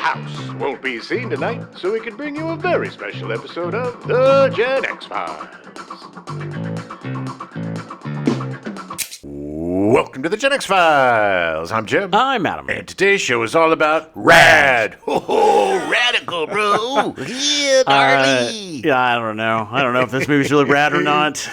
house won't be seen tonight, so we can bring you a very special episode of the Gen-X Files. Welcome to the Gen-X Files. I'm Jim. I'm Adam. And today's show is all about rad. Oh, radical, bro. Yeah, gnarly. Yeah, I don't know. I don't know if this movie's really rad or not.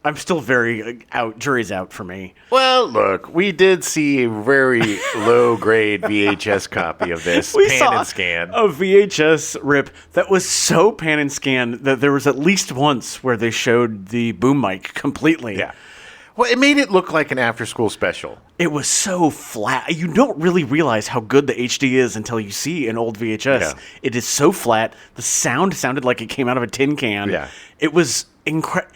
I'm still very out. Jury's out for me. Well, look, we did see a very low-grade VHS copy of this, We pan saw and scan. a VHS rip that was so pan and scan that there was at least once where they showed the boom mic completely. Yeah. Well, it made it look like an after-school special. It was so flat. You don't really realize how good the HD is until you see an old VHS. Yeah. It is so flat. The sound sounded like it came out of a tin can. Yeah. It was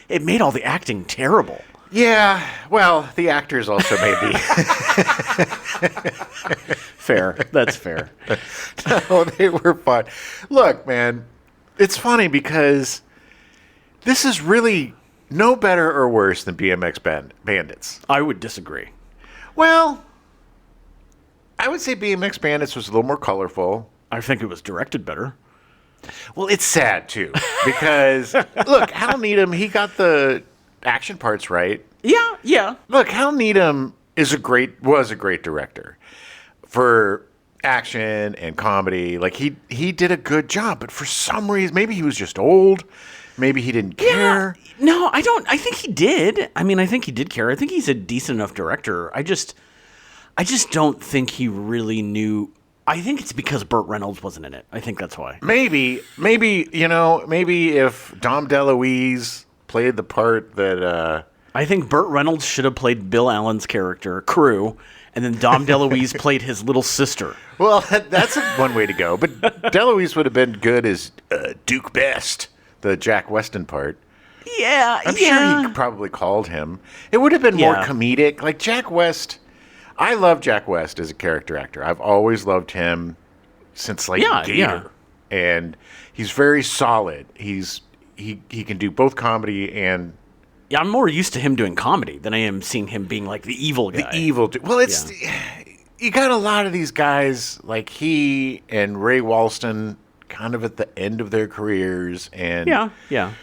It made all the acting terrible. Yeah, well, the actors also made the... Fair. That's fair. No, they were fun. Look, man, it's funny because this is really no better or worse than BMX Bandits. I would disagree. Well, I would say BMX Bandits was a little more colorful. I think it was directed better. Well, it's sad, too, because, look, Hal Needham, he got the action parts right. Yeah. Look, Hal Needham was a great director for action and comedy. Like, he did a good job, but for some reason, maybe he was just old. Maybe he didn't care. No, I don't. I think he did. I mean, I think he did care. I think he's a decent enough director. I just don't think he really knew. I think it's because Burt Reynolds wasn't in it. I think that's why. Maybe if Dom DeLuise played the part that... I think Burt Reynolds should have played Bill Allen's character, Crew, and then Dom DeLuise played his little sister. Well, that's one way to go. But DeLuise would have been good as Duke Best, the Jack Weston part. Yeah, I'm sure he probably called him. It would have been more comedic. Like Jack West... I love Jack West as a character actor. I've always loved him since Gator. Yeah. And he's very solid. He can do both comedy and... Yeah, I'm more used to him doing comedy than I am seeing him being like the evil guy. Well, it's... You got a lot of these guys, like he and Ray Walston, kind of at the end of their careers. And Yeah.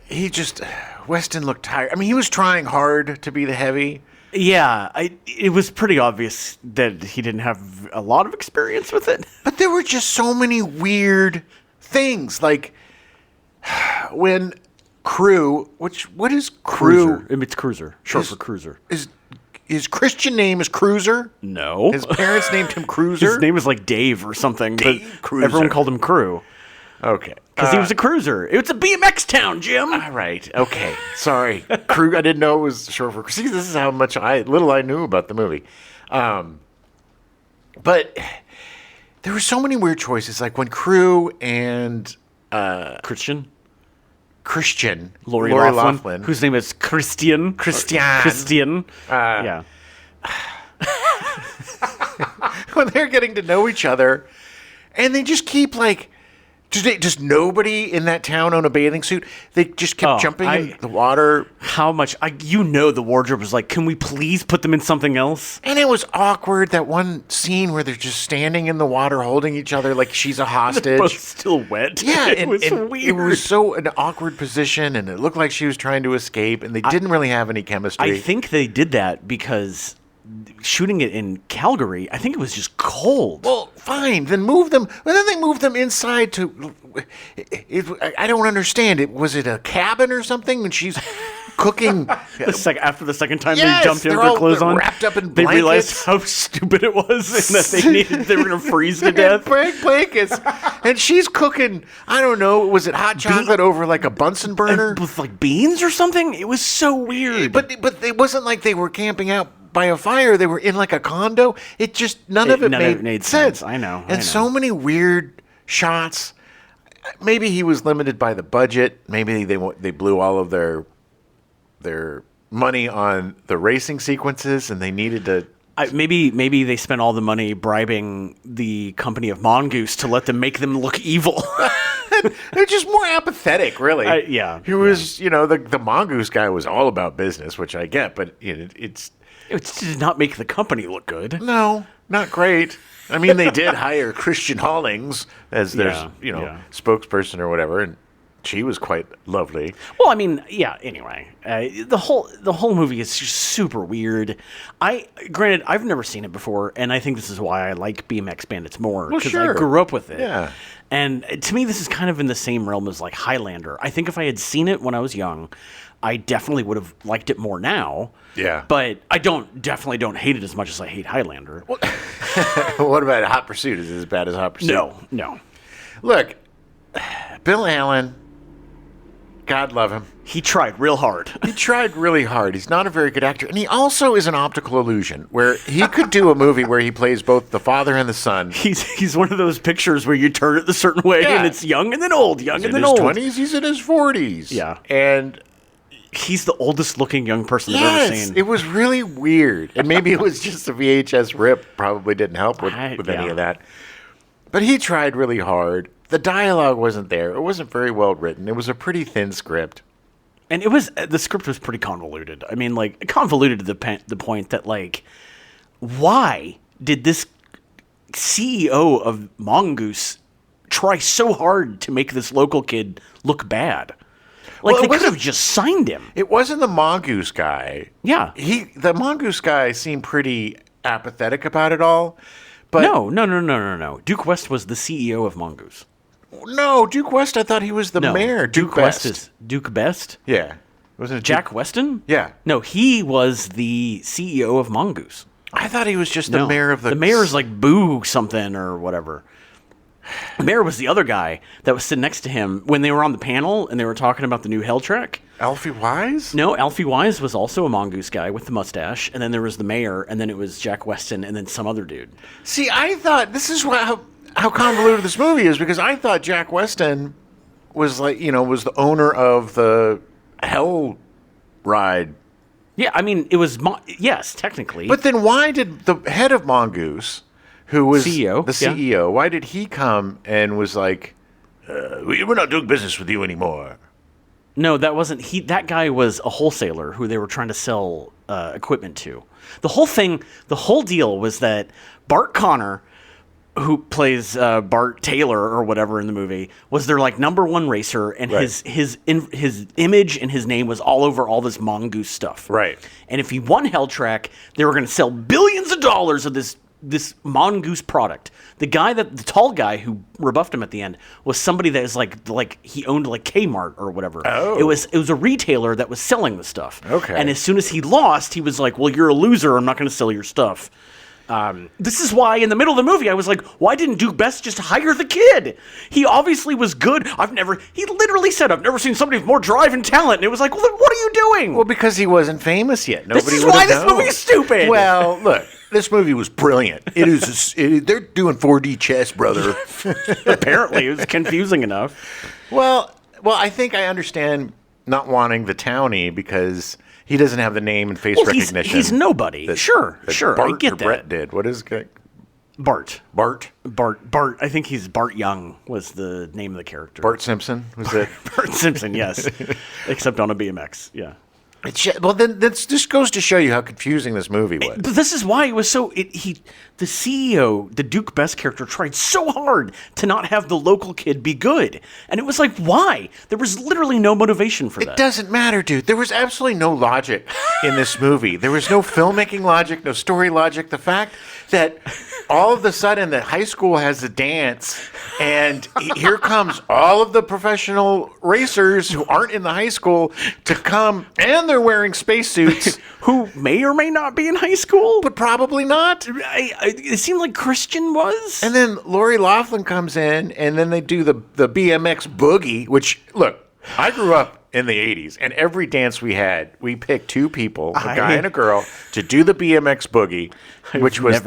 he just... Weston looked tired. I mean, he was trying hard to be the heavy... Yeah, it was pretty obvious that he didn't have a lot of experience with it. But there were just so many weird things. Like when Crew, what is Crew? Cruiser. It's Cruiser, short for Cruiser. His Christian name is Cruiser? No. His parents named him Cruiser? His name was like Dave or something. Dave Cruiser. Everyone called him Crew. Okay. Because he was a cruiser. It's a BMX town, Jim. All right. Okay. Sorry. Crew, I didn't know it was short for... See, this is how much little I knew about the movie. But there were so many weird choices. Like when Crew and... Christian. Lori Loughlin. Whose name is Christian. Yeah. When they're getting to know each other, and they just keep like... Does nobody in that town own a bathing suit? They just kept jumping in the water. How much? The wardrobe was like, can we please put them in something else? And it was awkward, that one scene where they're just standing in the water holding each other like she's a hostage. They're both still wet. Yeah, it was and weird. It was so an awkward position, and it looked like she was trying to escape, and they didn't really have any chemistry. I think they did that because... shooting it in Calgary, I think it was just cold. Well, fine. Then move them. Well, then they moved them inside to... I don't understand. Was it a cabin or something? When she's cooking... After the second time they jumped in with clothes on, wrapped up in blankets. They realized how stupid it was and that they were going to freeze to death. Blankets. And she's cooking, I don't know, was it hot chocolate over like a Bunsen burner? With like beans or something? It was so weird. But it wasn't like they were camping out by a fire. They were in like a condo. It just none of it made sense. I know. And so many weird shots. Maybe he was limited by the budget. Maybe they blew all of their money on the racing sequences, and they needed to. Maybe they spent all the money bribing the company of Mongoose to let them make them look evil. They're just more apathetic, really. Yeah. He was, the mongoose guy was all about business, which I get, but it did not make the company look good. no, not great. I mean, they did hire Christian Hollings as their, spokesperson or whatever, and she was quite lovely. Well, I mean, yeah. Anyway, the whole movie is just super weird. Granted, I've never seen it before, and I think this is why I like BMX Bandits more because I grew up with it. Yeah. And to me, this is kind of in the same realm as like Highlander. I think if I had seen it when I was young, I definitely would have liked it more now. Yeah. But I definitely don't hate it as much as I hate Highlander. What about Hot Pursuit? Is it as bad as Hot Pursuit? No. Look, Bill Allen, God love him. He tried real hard. He tried really hard. He's not a very good actor. And he also is an optical illusion where he could do a movie where he plays both the father and the son. He's one of those pictures where you turn it a certain way and it's young and then old, young and then old. He's in his 20s, he's in his 40s. Yeah. And he's the oldest looking young person I've ever seen. It was really weird. And maybe it was just a VHS rip. Probably didn't help with any of that. But he tried really hard. The dialogue wasn't there. It wasn't very well written. It was a pretty thin script. And the script was pretty convoluted. I mean, like, convoluted to the point that, like, why did this CEO of Mongoose try so hard to make this local kid look bad? Like, they could have just signed him. It wasn't the Mongoose guy. Yeah. The Mongoose guy seemed pretty apathetic about it all. But No. Duke West was the CEO of Mongoose. No, Duke West, I thought he was the mayor. Duke West is Duke Best? Yeah. Wasn't it Jack Weston? Yeah. No, he was the CEO of Mongoose. I thought he was just the mayor of the... The mayor's like Boo something or whatever. The mayor was the other guy that was sitting next to him when they were on the panel and they were talking about the new Hell track. Alfie Wise? No, Alfie Wise was also a Mongoose guy with the mustache, and then there was the mayor, and then it was Jack Weston, and then some other dude. See, I thought... This is how convoluted this movie is, because I thought Jack Weston was like, was the owner of the Hell ride. Yeah, I mean, it was... yes, technically. But then why did the head of Mongoose, who was CEO, the CEO, why did he come and was like, we're not doing business with you anymore? No, that wasn't... That guy was a wholesaler who they were trying to sell equipment to. The whole deal was that Bart Connor, who plays Bart Taylor or whatever in the movie, was their like number one racer, and his image and his name was all over all this Mongoose stuff. Right. And if he won Hell Track, they were going to sell billions of dollars of this Mongoose product. The tall guy who rebuffed him at the end was somebody that is like he owned like Kmart or whatever. Oh. It was a retailer that was selling the stuff. Okay. And as soon as he lost, he was like, "Well, you're a loser. I'm not going to sell your stuff." This is why in the middle of the movie I was like, why didn't Duke Best just hire the kid? He obviously was good. He literally said, I've never seen somebody with more drive and talent. And it was like, well, then what are you doing? Well, because he wasn't famous yet. Nobody this is why this movie is stupid. Well, look, this movie was brilliant. They're doing 4D chess, brother. Apparently, it was confusing enough. Well, I think I understand not wanting the townie because he doesn't have the name and face recognition. He's nobody. Sure. Bart I get or that. Brett did. What is it? Bart. Bart. I think he's Bart Young was the name of the character. Bart Simpson was it? Bart Simpson, yes. Except on a BMX, yeah. Well, then this goes to show you how confusing this movie was. But this is why it was so... the CEO, the Duke Best character, tried so hard to not have the local kid be good. And it was like, why? There was literally no motivation for that. It doesn't matter, dude. There was absolutely no logic in this movie. There was no filmmaking logic, no story logic. The fact that all of a sudden the high school has a dance and here comes all of the professional racers who aren't in the high school to come, and they're wearing spacesuits. Who may or may not be in high school. But probably not. It seemed like Christian was. And then Lori Loughlin comes in, and then they do the BMX boogie, which, look, I grew up in the 80s, and every dance we had, we picked two people, a guy and a girl, to do the BMX boogie, which was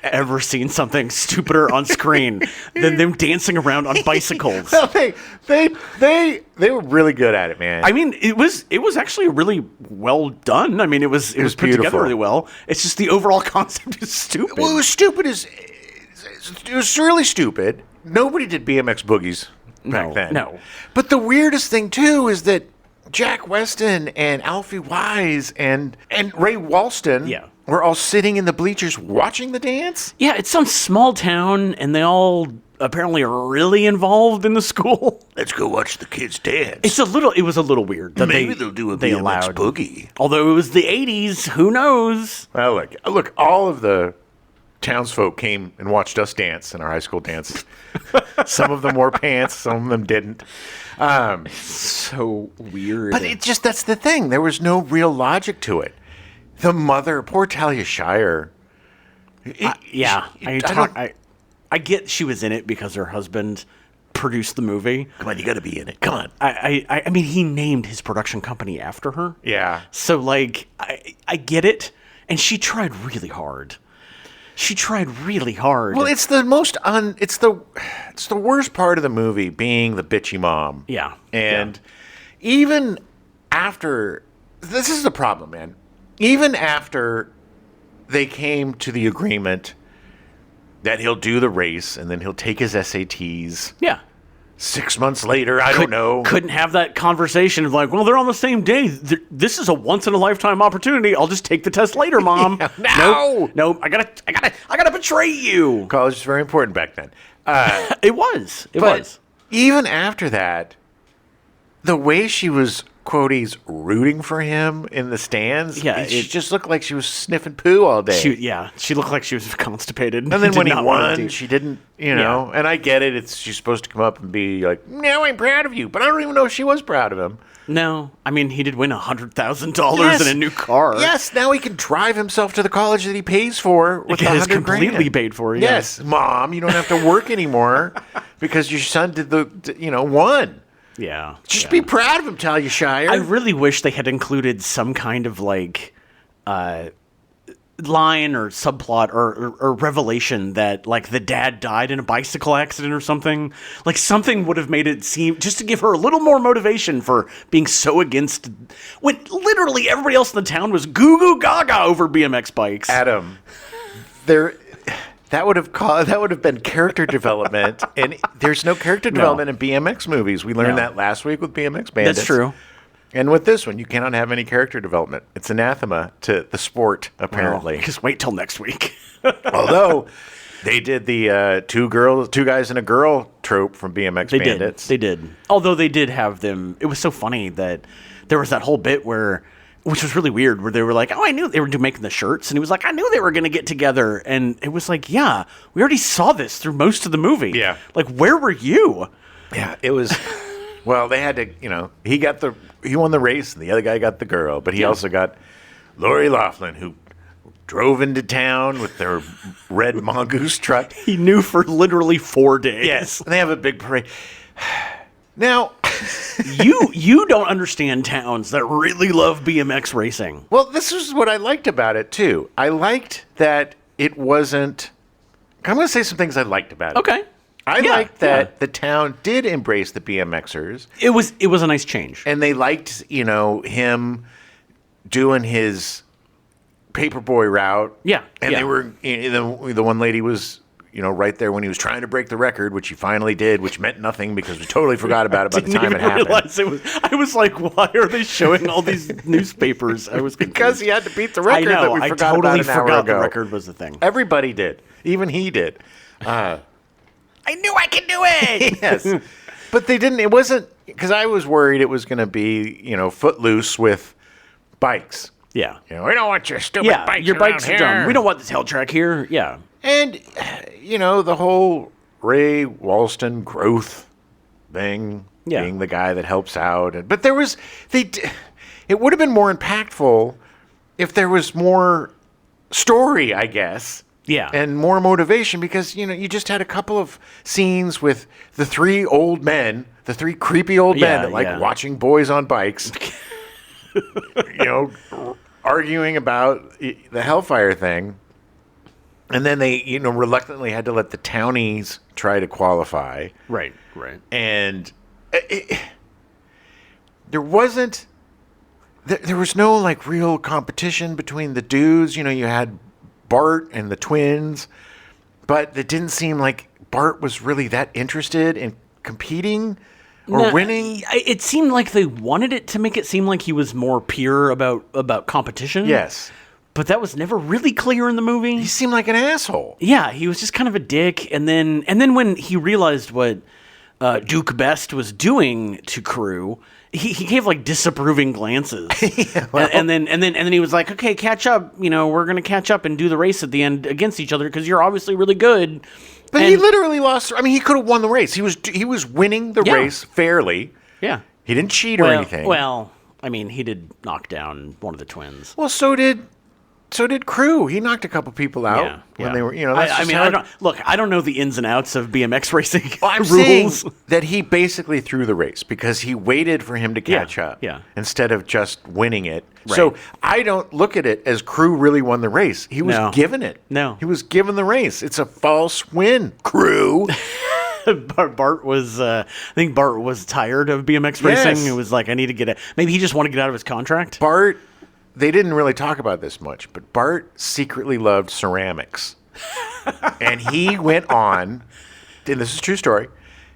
ever seen something stupider on screen than them dancing around on bicycles. No, they were really good at it, man. I mean, it was actually really well done. I mean, it was put beautiful. together really well. It's just the overall concept is stupid. Well, it was stupid. It was really stupid. Nobody did BMX boogies back No, then. no. But the weirdest thing too is that Jack Weston and Alfie Wise and Ray Walston Yeah. were all sitting in the bleachers watching the dance. Yeah, it's some small town, and they all apparently are really involved in the school. Let's go watch the kids dance. It was a little weird that Maybe they'll do a they BMX allowed boogie. Although it was the 80s, who knows? Well, look, all of the townsfolk came and watched us dance in our high school dance. Some of them wore pants, some of them didn't. So weird. But that's the thing. There was no real logic to it. The mother, poor Talia Shire. I get she was in it because her husband produced the movie. Come on, you got to be in it. Come on. I mean, he named his production company after her. Yeah. So, like, I get it. And she tried really hard. Well, it's the most it's the worst part of the movie being the bitchy mom. Yeah. And even after, this is the problem, man. Even after they came to the agreement that he'll do the race and then he'll take his SATs. Yeah. 6 months later, I don't know. Couldn't have that conversation of like, well, they're on the same day. This is a once in a lifetime opportunity. I'll just take the test later, Mom. Yeah, no, I gotta betray you. College is very important back then. It was. Even after that, the way she was, quoties, rooting for him in the stands, she just looked like she was sniffing poo all day. She looked like she was constipated. And then when he won, she didn't, know. And I get it. She's supposed to come up and be like, "No, I'm proud of you," but I don't even know if she was proud of him. No, I mean he did win $100,000 in a new car. Yes, now he can drive himself to the college that he pays for with $100,000 completely paid for. Yeah. Yes, Mom, you don't have to work anymore because your son did won. Yeah. Just be proud of him, Talia Shire. I really wish they had included some kind of like line or subplot or revelation that like the dad died in a bicycle accident or something. Like something would have made it seem, just to give her a little more motivation for being so against, when literally everybody else in the town was goo goo gaga over BMX bikes. Adam, that would have been character development, and there's no character development in BMX movies. We learned that last week with BMX Bandits. That's true. And with this one, you cannot have any character development. It's anathema to the sport, apparently. Well, just wait till next week. Although they did the two guys and a girl trope from BMX Bandits. They did. Although they did have them. It was so funny that there was that whole bit which was really weird, where they were like, "Oh, I knew they were making the shirts," and he was like, "I knew they were going to get together," and it was like, "Yeah, we already saw this through most of the movie. Yeah, like where were you?" Yeah, it was. Well, they had to, he won the race, and the other guy got the girl, but he also got Lori Loughlin, who drove into town with their red mongoose truck. He knew for literally 4 days. Yes, and they have a big parade. Now, you don't understand towns that really love BMX racing. Well, this is what I liked about it too. I liked that it wasn't. I'm going to say some things I liked about it. Okay. I liked that the town did embrace the BMXers. It was a nice change, and they liked him doing his paperboy route. Yeah, and they were the one lady was. Right there when he was trying to break the record, which he finally did, which meant nothing because we totally forgot about it by the time it happened. I was like, why are they showing all these newspapers? I was confused. Because he had to beat the record that we forgot about an hour ago. The record was the thing. Everybody did. Even he did. I knew I could do it! Yes. But they didn't. It wasn't, because I was worried it was going to be, footloose with bikes. Yeah. We don't want your stupid bikes your bikes here. are dumb. We don't want this hell track here. Yeah. And, the whole Ray Walston growth thing, being the guy that helps out. But there was, it would have been more impactful if there was more story, I guess. Yeah. And more motivation, because, you just had a couple of scenes with the three creepy old men that like watching boys on bikes, arguing about the Hellfire thing. And then they, reluctantly had to let the townies try to qualify. Right. And there was no like real competition between the dudes. You had Bart and the twins, but it didn't seem like Bart was really that interested in competing or No, winning? It seemed like they wanted it to make it seem like he was more pure about competition. Yes. But that was never really clear in the movie. He seemed like an asshole. Yeah, he was just kind of a dick. And then when he realized what Duke Best was doing to Crew, he gave like disapproving glances. and then he was like, "Okay, catch up. We're gonna catch up and do the race at the end against each other because you're obviously really good." But he literally lost. I mean, he could have won the race. He was winning the race fairly. Yeah, he didn't cheat or anything. Well, I mean, he did knock down one of the twins. Well, so did Crew. He knocked a couple people out when they were. I don't know the ins and outs of BMX racing I'm rules. saying that he basically threw the race because he waited for him to catch up instead of just winning it. Right. So I don't look at it as Crew really won the race. He was given it. No. He was given the race. It's a false win, Crew. Bart was, I think Bart was tired of BMX racing. It was like, I need to get it. Maybe he just wanted to get out of his contract. Bart, they didn't really talk about this much, but Bart secretly loved ceramics. And he went on, and this is a true story,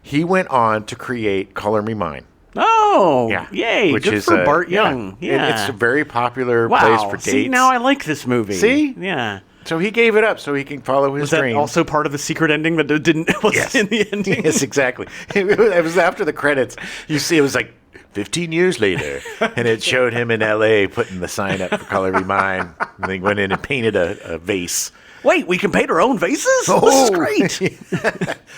he went on to create Color Me Mine. Oh, yay. Which good is for Bart Young. Yeah. It's a very popular place for dates. See, now I like this movie. See? Yeah. So he gave it up so he can follow his dreams. Was that also part of the secret ending that wasn't in the ending? Yes, exactly. It was after the credits. You see, it was like 15 years later, and it showed him in L.A. putting the sign up for Color Me Mine. And they went in and painted a vase. Wait, we can paint our own vases? Oh, this is great.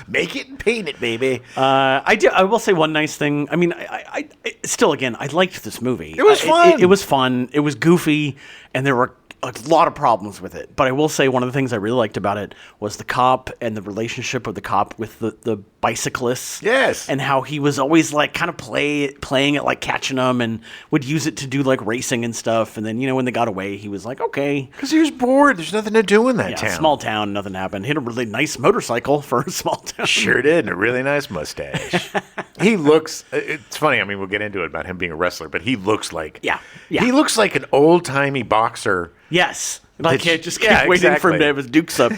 Make it and paint it, baby. I will say one nice thing. I mean, I still, again, I liked this movie. It was fun. It was fun. It was goofy, and there were a lot of problems with it. But I will say one of the things I really liked about it was the cop and the relationship of the cop with the bicyclists. Yes. And how he was always like kind of playing it like catching them and would use it to do like racing and stuff. And then, when they got away, he was like, okay. Because he was bored. There's nothing to do in that town. Small town, nothing happened. He had a really nice motorcycle for a small town. Sure did, and a really nice mustache. He looks, it's funny, I mean, we'll get into it about him being a wrestler, but he looks like, he looks like an old-timey boxer. Yes. Like, just keep waiting for him to have his dukes up.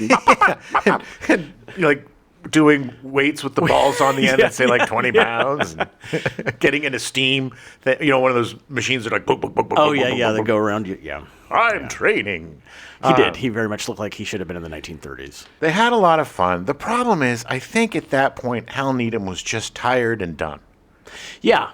And like doing weights with the balls on the end that say like 20 pounds. And getting into steam. One of those machines that are like, book, book, book, book. Oh, yeah, they go around you. Yeah. I'm training. He did. He very much looked like he should have been in the 1930s. They had a lot of fun. The problem is, I think at that point, Hal Needham was just tired and done. Yeah.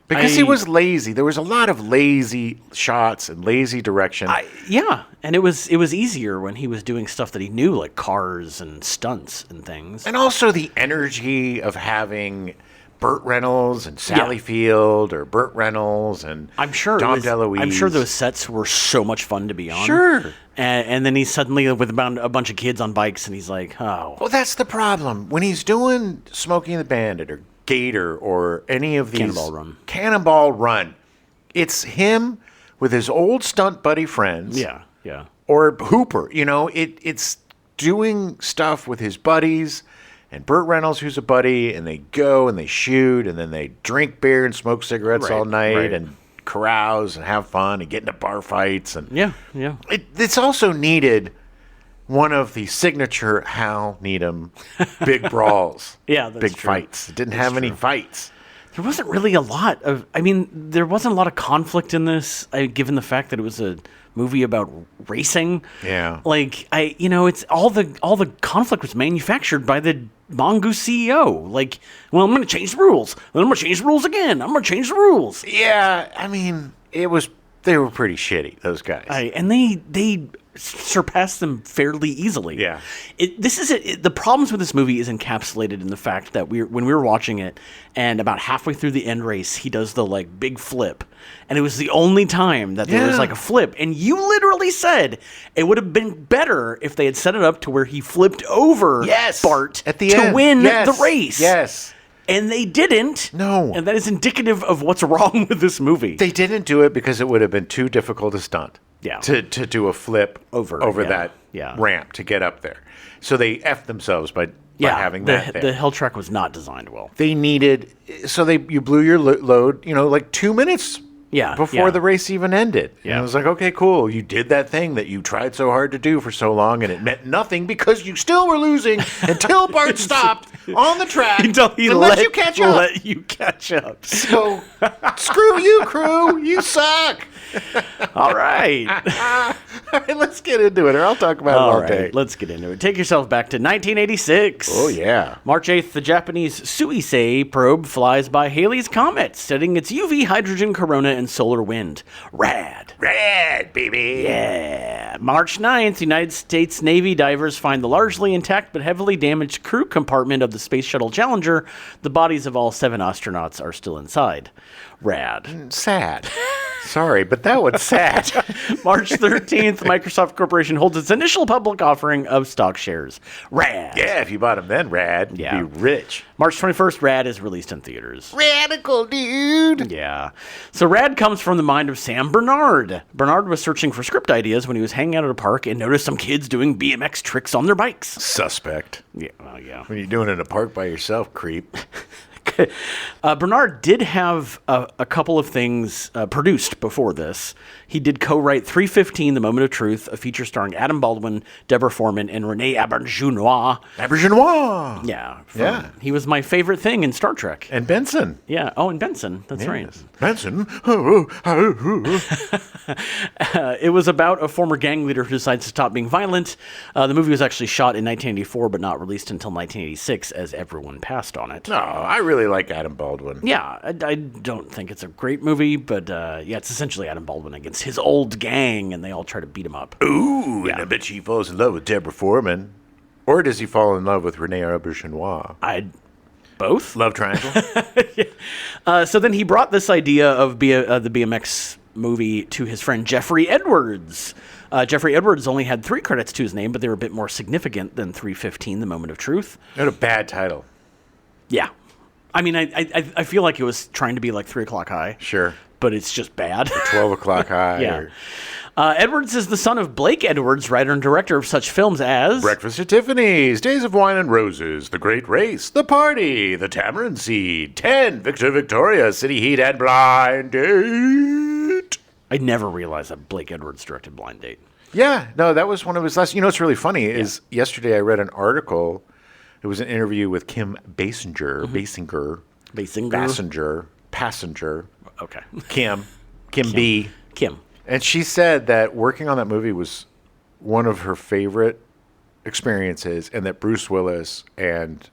Because he was lazy. There was a lot of lazy shots and lazy direction. And it was easier when he was doing stuff that he knew, like cars and stunts and things. And also the energy of having Burt Reynolds and Sally Field, or Burt Reynolds and Dom DeLuise. I'm sure those sets were so much fun to be on. Sure. And then he's suddenly with a bunch of kids on bikes, and he's like, oh. Well, that's the problem. When he's doing Smokey and the Bandit or Gator or any of these Cannonball Run, it's him with his old stunt buddy friends. Yeah. Or Hooper. It's doing stuff with his buddies and Burt Reynolds, who's a buddy, and they go and they shoot and then they drink beer and smoke cigarettes all night and carouse and have fun and get into bar fights. And it's also needed one of the signature Hal Needham big brawls. Big fights. It didn't have any fights. There wasn't really a lot of, there wasn't a lot of conflict in this, given the fact that it was a movie about racing. Yeah. Like, it's all the conflict was manufactured by the Mongoose CEO. Like, well, I'm going to change the rules. Then I'm going to change the rules again. I'm going to change the rules. Yeah. They were pretty shitty, those guys. And they surpassed them fairly easily. Yeah. The problems with this movie is encapsulated in the fact that when we were watching it, and about halfway through the end race, he does the like big flip, and it was the only time that there was like a flip. And you literally said it would have been better if they had set it up to where he flipped over Bart at the to end. win the race. Yes. And they didn't. No. And that is indicative of what's wrong with this movie. They didn't do it because it would have been too difficult a stunt. Yeah. To do a flip over that ramp to get up there. So they effed themselves by having that there. The hill track was not designed well. They needed... So you blew your load, like 2 minutes Yeah, before yeah. the race even ended. And Yeah. I was like, okay, cool. You did that thing that you tried so hard to do for so long, and it meant nothing because you still were losing until Bart stopped on the track Until he and let you catch up. Let you catch up. So, screw you, crew. You suck. All right. All right, let's get into it, or I'll talk about it all day. Let's get into it. Take yourself back to 1986. Oh, yeah. March 8th, the Japanese Suisei probe flies by Halley's Comet, studying its UV hydrogen corona and solar wind. Rad. Red, baby. Yeah. March 9th, United States Navy divers find the largely intact but heavily damaged crew compartment of the Space Shuttle Challenger. The bodies of all 7 astronauts are still inside. Rad. Sad. Sorry, but that was sad. March 13th, Microsoft Corporation holds its initial public offering of stock shares. Rad. Yeah, if you bought them then, Rad, Yeah. you'd be rich. March 21st, Rad is released in theaters. Radical, dude. Yeah. So Rad comes from the mind of Sam Bernard. Bernard was searching for script ideas when he was hanging out at a park and noticed some kids doing BMX tricks on their bikes. Suspect. Yeah, well, yeah. When you're doing it in a park by yourself, creep. Bernard did have a couple of things produced before this. He did co-write 315, The Moment of Truth, a feature starring Adam Baldwin, Deborah Foreman, and Renee Auberjonois. Auberjonois. Yeah. Yeah. He was my favorite thing in Star Trek. And Benson. Yeah. Oh, and Benson. That's right. Benson. It was about a former gang leader who decides to stop being violent. The movie was actually shot in 1984, but not released until 1986, as everyone passed on it. No, I really like Adam Baldwin. Yeah, I don't think it's a great movie, but yeah, it's essentially Adam Baldwin against his old gang, and they all try to beat him up. Ooh, and I bet he falls in love with Deborah Foreman. Or does he fall in love with Renee Auberjonois? Both? Love triangle? So then he brought this idea of the BMX movie to his friend Jeffrey Edwards. Jeffrey Edwards only had 3 credits to his name, but they were a bit more significant than 315, The Moment of Truth. What a bad title. Yeah. I mean, I feel like it was trying to be like 3 O'Clock High. Sure. But it's just bad. 12 o'clock high. Yeah. Or Edwards is the son of Blake Edwards, writer and director of such films as Breakfast at Tiffany's, Days of Wine and Roses, The Great Race, The Party, The Tamarind Seed, 10, Victor Victoria, City Heat, and Blind Date. I never realized that Blake Edwards directed Blind Date. Yeah, no, that was one of his last. You know what's really funny is yesterday I read an article. It was an interview with Kim Basinger. Passenger. Okay. Kim B. Kim. And she said that working on that movie was one of her favorite experiences, and that Bruce Willis and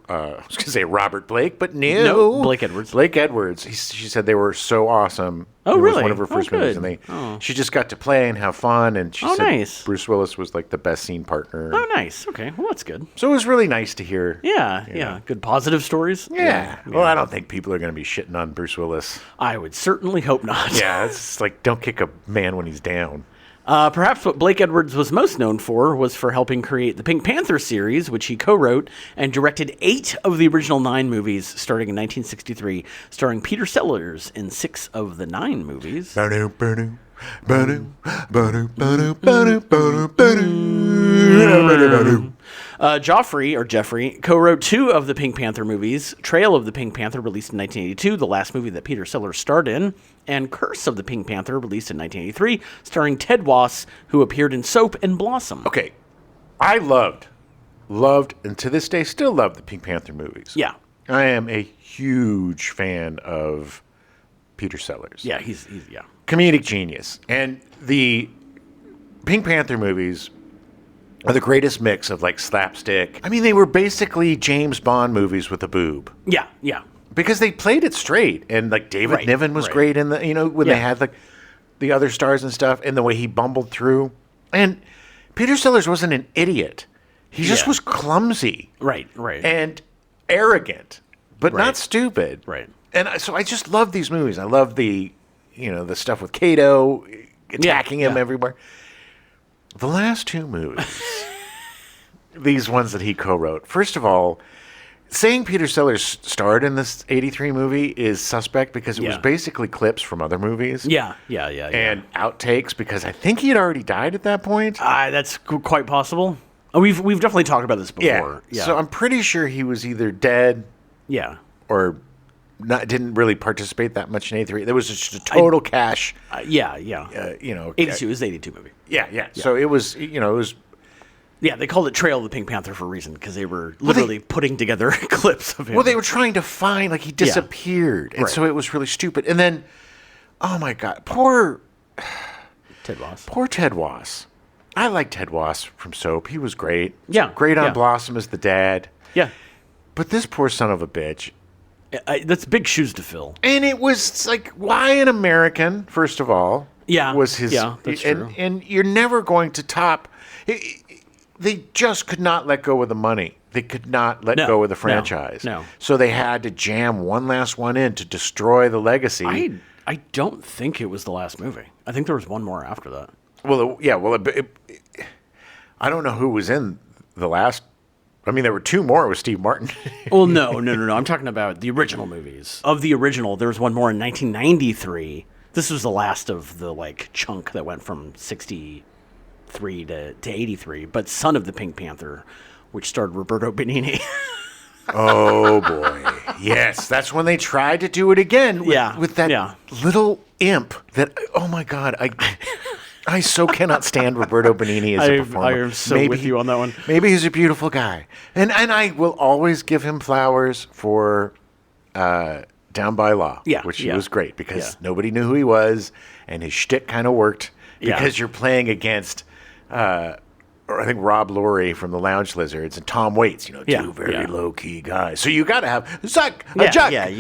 I was going to say Robert Blake, but no. Blake Edwards. Blake Edwards. She said they were so awesome. Oh, It really? was one of her Oh, first movies, good. and she just got to play and have fun. And she said nice. Bruce Willis was like the best scene partner. Oh, nice. Okay. Well, that's good. So it was really nice to hear. Yeah. Good positive stories. Yeah. Well, I don't think people are going to be shitting on Bruce Willis. I would certainly hope not. Yeah, it's like don't kick a man when he's down. Perhaps what Blake Edwards was most known for was for helping create the Pink Panther series, which he co-wrote and directed 8 of the original 9 movies, starting in 1963, starring Peter Sellers in 6 of the 9 movies. Jeffrey, co-wrote 2 of the Pink Panther movies, Trail of the Pink Panther, released in 1982, the last movie that Peter Sellers starred in, and Curse of the Pink Panther, released in 1983, starring Ted Wass, who appeared in Soap and Blossom. Okay, I loved, and to this day still love the Pink Panther movies. Yeah. I am a huge fan of Peter Sellers. Yeah, he's Comedic genius. And the Pink Panther movies are the greatest mix of like slapstick. I mean, they were basically James Bond movies with a boob. Yeah. Because they played it straight. And like David Niven was great in the, when they had like the other stars and stuff, and the way he bumbled through. And Peter Sellers wasn't an idiot. He just was clumsy. Right. And arrogant, but not stupid. Right. And so I just love these movies. I love the stuff with Kato attacking him everywhere. The last 2 movies, these ones that he co-wrote. First of all, saying Peter Sellers starred in this 83 movie is suspect because it was basically clips from other movies. Yeah. And outtakes because I think he had already died at that point. That's quite possible. We've definitely talked about this before. Yeah. So I'm pretty sure he was either dead Yeah. or didn't really participate that much in 83. There was just a total cash. Yeah. 82 It was the 82 movie. Yeah. So it was, it was. Yeah, they called it Trail of the Pink Panther for a reason, because they were literally putting together clips of him. Well, they were trying to find, he disappeared. And Right. so it was really stupid. And then, oh my God, poor Ted Ross. Poor Ted Wass. I like Ted Wass from Soap. He was great. Yeah, Great on yeah. Blossom as the dad. Yeah. But this poor son of a bitch. That's big shoes to fill. And it was why an American, first of all, Yeah. was his. Yeah, that's true. And you're never going to top. They just could not let go of the money. They could not let go of the franchise. No. So they had to jam one last one in to destroy the legacy. I don't think it was the last movie. I think there was one more after that. Well, I don't know who was in the last. I mean, there were two more with Steve Martin. Well, no. I'm talking about the original movies. Of the original, there was one more in 1993. This was the last of the chunk that went from 63 to 83. But Son of the Pink Panther, which starred Roberto Benigni. Oh boy, yes, that's when they tried to do it again. With that little imp. That oh my God, I so cannot stand Roberto Benigni as a performer. I am so with you on that one. Maybe he's a beautiful guy, and I will always give him flowers for Down by Law, which was great because nobody knew who he was, and his shtick kind of worked because you're playing against. Or I think Rob Lurie from the Lounge Lizards and Tom Waits, two very low key guys. So you got to have Jack. The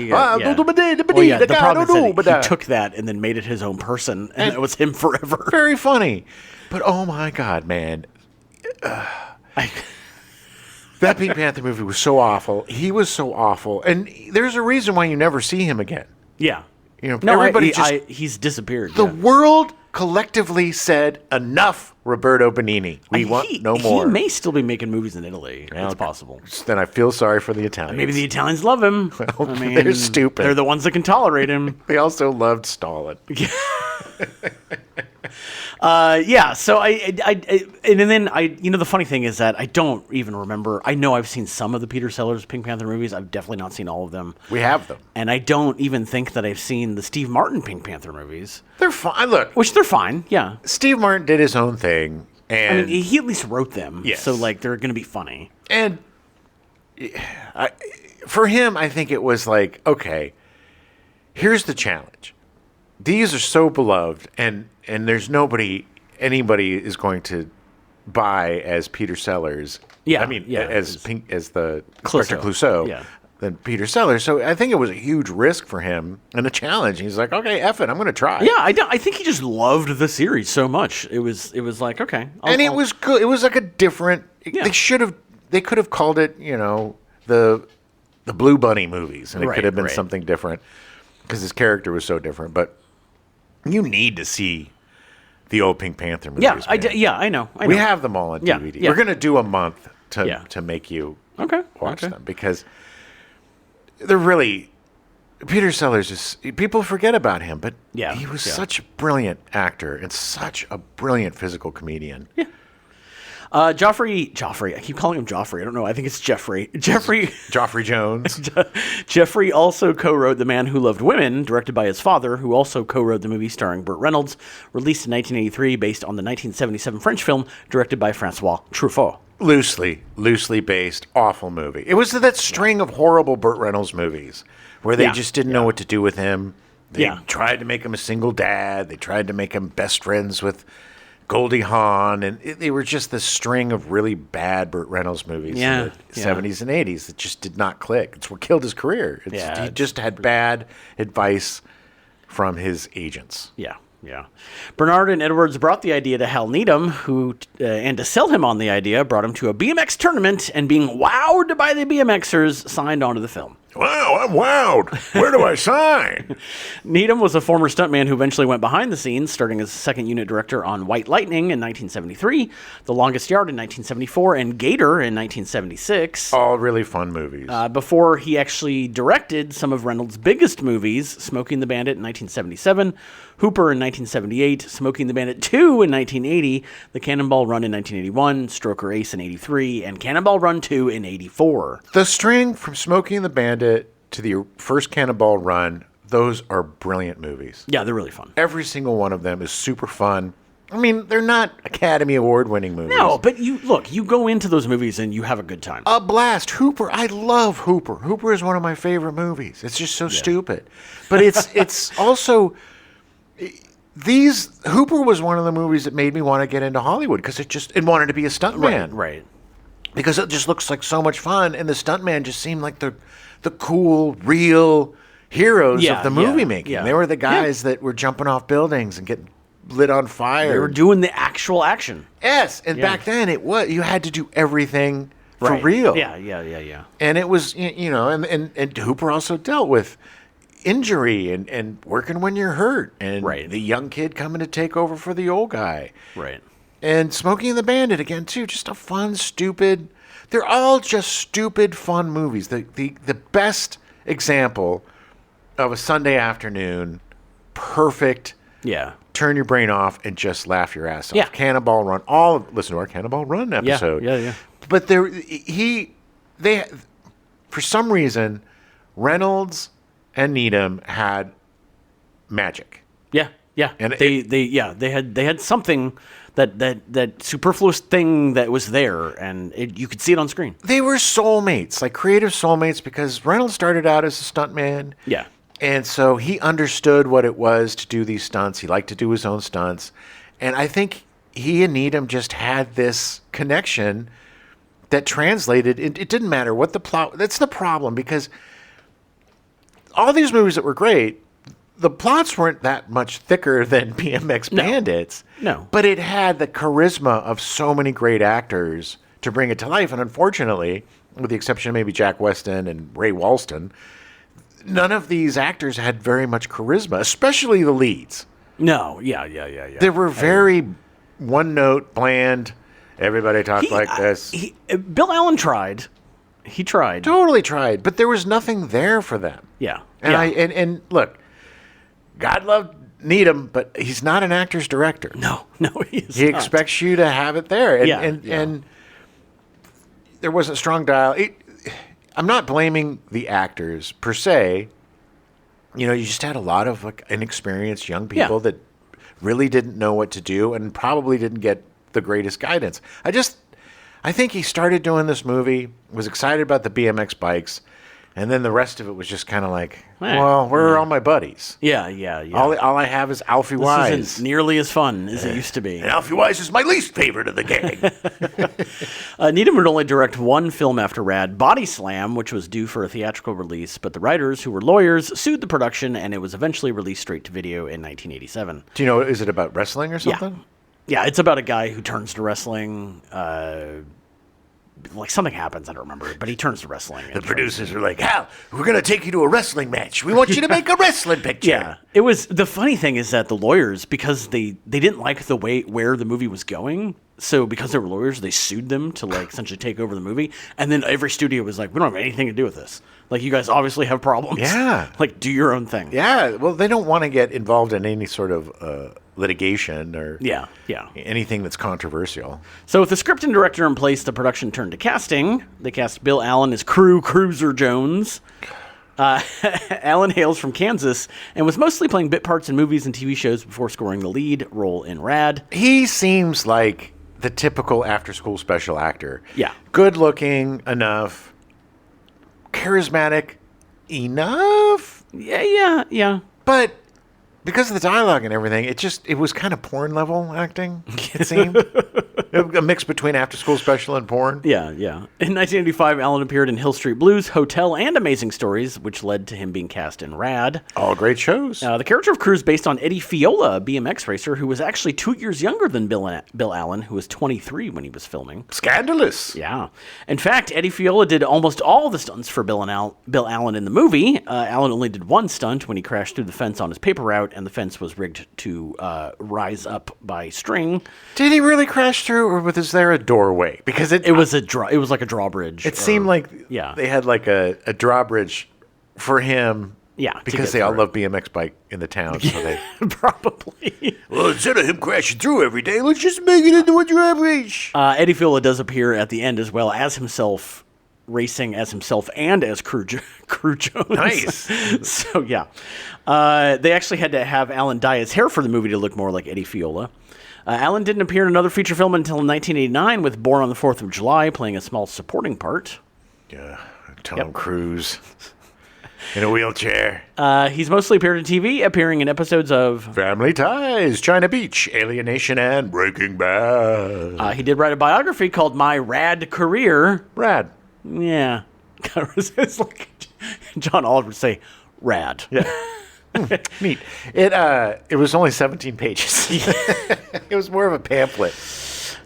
problem is that he took that and then made it his own person, and it was him forever. Very funny, but oh my God, man, that Pink Panther movie was so awful. He was so awful, and there's a reason why you never see him again. Yeah, everybody he's disappeared. The world collectively said enough. Roberto Benigni. We want no more. He may still be making movies in Italy. It's possible. Then I feel sorry for the Italians. Maybe the Italians love him. Well, they're stupid. They're the ones that can tolerate him. They also loved Stalin. So the funny thing is that I don't even remember. I know I've seen some of the Peter Sellers Pink Panther movies. I've definitely not seen all of them. We have them. And I don't even think that I've seen the Steve Martin Pink Panther movies. They're fine. Look. Which they're fine, yeah. Steve Martin did his own thing. And I mean, he at least wrote them. Yes. So, they're going to be funny. And for him, I think it was okay, here's the challenge. These are so beloved, and there's anybody is going to buy as Peter Sellers. Yeah, as the Clouseau. Inspector Clouseau. Yeah. Than Peter Sellers. So I think it was a huge risk for him and a challenge. He's like, okay, F it, I'm going to try. Yeah, I think he just loved the series so much. It was like, okay. It was good. It was a different. Yeah. They could have called it, the Blue Bunny movies, and it could have been right. something different because his character was so different. But you need to see the old Pink Panther movies. Yeah, I know. We have them all on DVD. Yeah. We're going to do a month to make you watch them because they're really Peter Sellers people forget about him, but he was such a brilliant actor and such a brilliant physical comedian. Yeah. Joffrey. I keep calling him Joffrey. I don't know. I think it's Jeffrey. Joffrey Jones. Jeffrey also co-wrote The Man Who Loved Women, directed by his father, who also co-wrote the movie starring Burt Reynolds, released in 1983 based on the 1977 French film directed by Francois Truffaut. Loosely based, awful movie. It was that string of horrible Burt Reynolds movies where they just didn't know what to do with him. They tried to make him a single dad. They tried to make him best friends with Goldie Hawn, and they were just this string of really bad Burt Reynolds movies in the 70s and 80s that just did not click. It's what killed his career. He just had bad advice from his agents. Yeah. Bernard and Edwards brought the idea to Hal Needham, who, and to sell him on the idea, brought him to a BMX tournament, and being wowed by the BMXers, signed onto the film. Wow, I'm wowed. Where do I sign? Needham was a former stuntman who eventually went behind the scenes, starting as second unit director on White Lightning in 1973, The Longest Yard in 1974, and Gator in 1976. All really fun movies. Before he actually directed some of Reynolds' biggest movies, Smoking the Bandit in 1977, Hooper in 1978, Smoking the Bandit 2 in 1980, The Cannonball Run in 1981, Stroker Ace in 83, and Cannonball Run 2 in 84. The string from Smoking the Bandit to the first Cannonball Run, those are brilliant movies. Yeah, they're really fun. Every single one of them is super fun. I mean, they're not Academy Award-winning movies. No, but you go into those movies and you have a good time. A blast. Hooper. I love Hooper. Hooper is one of my favorite movies. It's just so stupid. But it's also... Hooper was one of the movies that made me want to get into Hollywood because it wanted to be a stuntman. Right. Because it just looks like so much fun, and the stuntman just seemed like the cool, real heroes of the movie making. Yeah. They were the guys that were jumping off buildings and getting lit on fire. They were doing the actual action. Yes, and back then you had to do everything for real. Yeah. And it was, and Hooper also dealt with injury and working when you're hurt, and the young kid coming to take over for the old guy. Right. And Smokey and the Bandit, again, too, just a fun, stupid... They're all just stupid, fun movies. The best example of a Sunday afternoon, perfect, turn your brain off and just laugh your ass off. Yeah. Cannonball Run. Listen to our Cannonball Run episode. Yeah. But for some reason, Reynolds and Needham had magic. Yeah. And they had something that superfluous thing that was there, and you could see it on screen. They were soulmates, like creative soulmates, because Reynolds started out as a stuntman. Yeah. And so he understood what it was to do these stunts. He liked to do his own stunts. And I think he and Needham just had this connection that translated. It didn't matter what the plot. That's the problem, because all these movies that were great, the plots weren't that much thicker than BMX Bandits. No. But it had the charisma of so many great actors to bring it to life. And unfortunately, with the exception of maybe Jack Weston and Ray Walston, none of these actors had very much charisma, especially the leads. No. Yeah. They were very one-note, bland. Everybody talked like this. Bill Allen tried. He tried. Totally tried. But there was nothing there for them. Yeah. And look, God loved Needham, but he's not an actor's director. No, he is He not. expects you to have it there. And there wasn't strong dialogue. I'm not blaming the actors per se. You just had a lot of inexperienced young people that really didn't know what to do and probably didn't get the greatest guidance. I think he started doing this movie, was excited about the BMX bikes, and then the rest of it was just kind of like, well, where are all my buddies? Yeah. All I have is Alfie Wise. This isn't nearly as fun as it used to be. And Alfie Wise is my least favorite of the gang. Needham would only direct one film after Rad, Body Slam, which was due for a theatrical release, but the writers, who were lawyers, sued the production, and it was eventually released straight to video in 1987. Do you know, is it about wrestling or something? Yeah, it's about a guy who turns to wrestling. Something happens, I don't remember, but he turns to wrestling. The producers are like, Hal, we're going to take you to a wrestling match. We want you to make a wrestling picture. Yeah. It was, the funny thing is that the lawyers, because they didn't like the way where the movie was going, so because they were lawyers, they sued them to essentially take over the movie. And then every studio was like, we don't have anything to do with this. You guys obviously have problems. Yeah. Do your own thing. Yeah. Well, they don't want to get involved in any sort of litigation or anything that's controversial. So with the script and director in place, the production turned to casting. They cast Bill Allen as Cruiser Jones. Allen hails from Kansas and was mostly playing bit parts in movies and TV shows before scoring the lead role in Rad. He seems like the typical after-school special actor. Yeah. Good-looking enough. Charismatic enough. Yeah. But because of the dialogue and everything, it was kind of porn level acting, it seemed. A mix between After School Special and porn. Yeah. In 1985, Allen appeared in Hill Street Blues, Hotel, and Amazing Stories, which led to him being cast in Rad. All great shows. The character of Cruz based on Eddie Fiola, a BMX racer, who was actually 2 years younger than Bill Allen, who was 23 when he was filming. Scandalous. Yeah. In fact, Eddie Fiola did almost all the stunts for Bill Allen in the movie. Allen only did one stunt when he crashed through the fence on his paper route, and the fence was rigged to rise up by string. Did he really crash through, or was there a doorway? Because it was like a drawbridge. It seemed like they had a drawbridge for him. Yeah, because they all love BMX bike in the town. So they probably. Well, instead of him crashing through every day, let's just make it into a drawbridge. Eddie Fiola does appear at the end as well as himself racing as himself and as Crew Jones. Nice. So, yeah. They actually had to have Alan dye his hair for the movie to look more like Eddie Fiola. Alan didn't appear in another feature film until 1989 with Born on the 4th of July, playing a small supporting part. Yeah, Tom Cruise in a wheelchair. He's mostly appeared in TV, appearing in episodes of Family Ties, China Beach, Alienation, and Breaking Bad. he did write a biography called My Rad Career. Rad. Yeah. It's like John Oliver would say, rad. Yeah. Neat. It was only 17 pages. It was more of a pamphlet.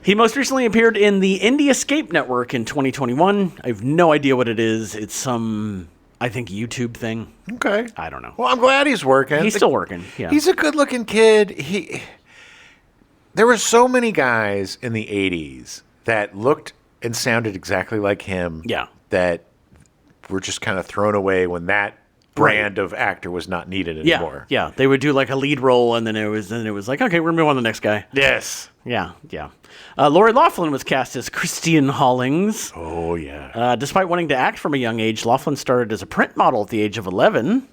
He most recently appeared in the Indie Escape Network in 2021. I have no idea what it is. It's some, I think, YouTube thing. Okay. I don't know. Well, I'm glad he's working. He's still working. Yeah. He's a good-looking kid. There were so many guys in the 80s that looked and sounded exactly like him. Yeah. That were just kind of thrown away when that brand of actor was not needed anymore. Yeah. They would do like a lead role, and then it was like, okay, we're gonna move on to the next guy. Yes. Yeah. Lori Loughlin was cast as Christine Hollings. Oh, yeah. Despite wanting to act from a young age, Loughlin started as a print model at the age of 11.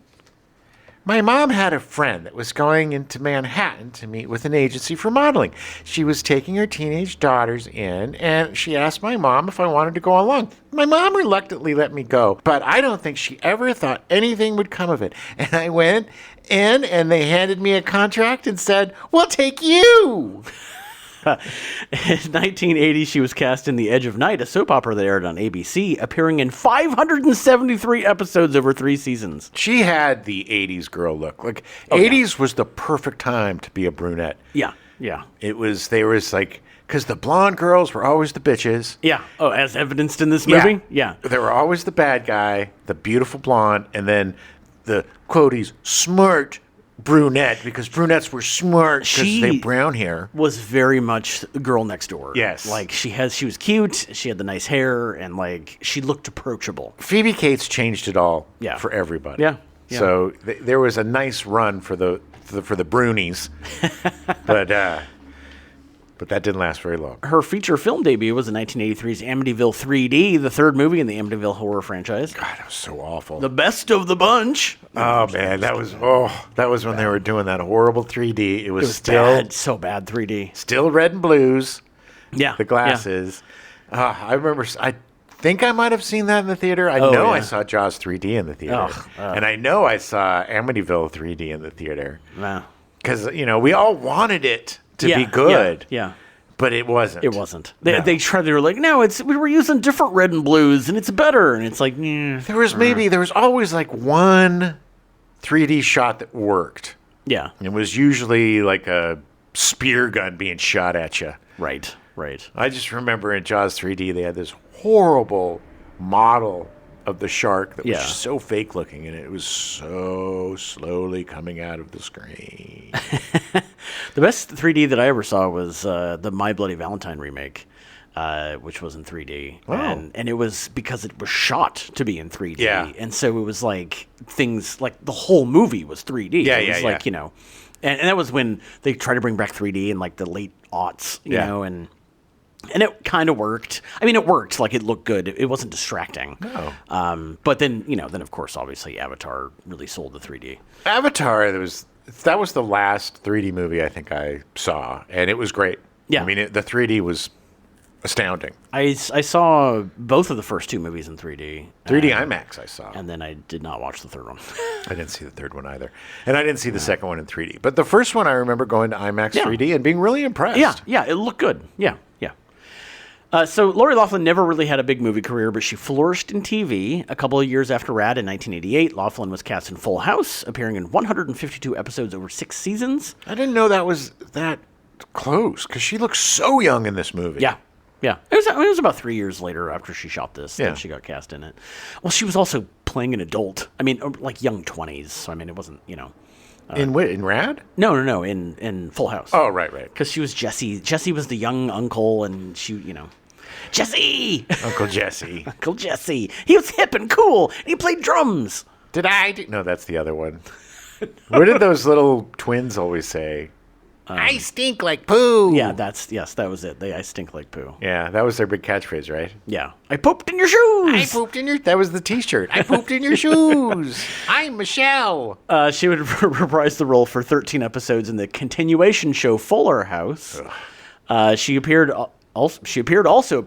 My mom had a friend that was going into Manhattan to meet with an agency for modeling. She was taking her teenage daughters in, and she asked my mom if I wanted to go along. My mom reluctantly let me go, but I don't think she ever thought anything would come of it. And I went in, and they handed me a contract and said, "We'll take you." In 1980, she was cast in The Edge of Night, a soap opera that aired on ABC, appearing in 573 episodes over 3 seasons. She had the 80s girl look. Like, Oh, 80s was the perfect time to be a brunette. Yeah. There was like, because the blonde girls were always the bitches. Yeah. Oh, as evidenced in this movie? Yeah. They were always the bad guy, the beautiful blonde, and then the, quoties, smart brunette, because brunettes were smart because they had brown hair. Was very much the girl next door. Yes. Like, she was cute, she had the nice hair, and, like, she looked approachable. Phoebe Cates changed it all for everybody. Yeah. So there was a nice run for the brunies, but that didn't last very long. Her feature film debut was in 1983's Amityville 3D, the third movie in the Amityville horror franchise. God, that was so awful. The best of the bunch. Oh, man, that was when they were doing that horrible 3D. It was still bad, so bad 3D. Still red and blues. Yeah. The glasses. Yeah. I remember, I think I might have seen that in the theater. I know I saw Jaws 3D in the theater. And I know I saw Amityville 3D in the theater. Wow. Because, we all wanted it to be good. Yeah. But it wasn't. It wasn't. They were like, no, we were using different red and blues, and it's better. And it's like, there was always like one 3D shot that worked. Yeah. It was usually like a spear gun being shot at you. Right. I just remember in Jaws 3D, they had this horrible model of the shark that was just so fake looking, and it was so slowly coming out of the screen. The best 3D that I ever saw was the My Bloody Valentine remake, which was in 3D. Oh. And it was because it was shot to be in 3D. Yeah. And so it was like things like the whole movie was 3D. Yeah, it was like, and that was when they tried to bring back 3D in like the late aughts, you know, and it kind of worked. I mean, it worked. Like, it looked good. It wasn't distracting. No. But then, then, of course, obviously, Avatar really sold the 3D. Avatar, that was the last 3D movie I think I saw, and it was great. Yeah. I mean, the 3D was astounding. I saw both of the first 2 movies in 3D. 3D IMAX I saw. And then I did not watch the third one. I didn't see the third one either. And I didn't see the second one in 3D. But the first one, I remember going to IMAX 3D and being really impressed. Yeah, it looked good. Yeah. So Lori Loughlin never really had a big movie career, but she flourished in TV. A couple of years after Rad in 1988, Loughlin was cast in Full House, appearing in 152 episodes over 6 seasons. I didn't know that was that close, because she looks so young in this movie. Yeah. It was about 3 years later after she shot this that she got cast in it. Well, she was also playing an adult. I mean, like young 20s. So, I mean, it wasn't, In Rad? No, in Full House. Oh, right. Because she was Jesse. Jesse was the young uncle, and she, Jesse! Uncle Jesse. Uncle Jesse. He was hip and cool, and he played drums. No, that's the other one. What did those little twins always say? I stink like poo. Yeah, that was it. I stink like poo. Yeah, that was their big catchphrase, right? Yeah. I pooped in your shoes. I pooped in your... That was the T-shirt. I pooped in your shoes. I'm Michelle. She would reprise the role for 13 episodes in the continuation show Fuller House. She also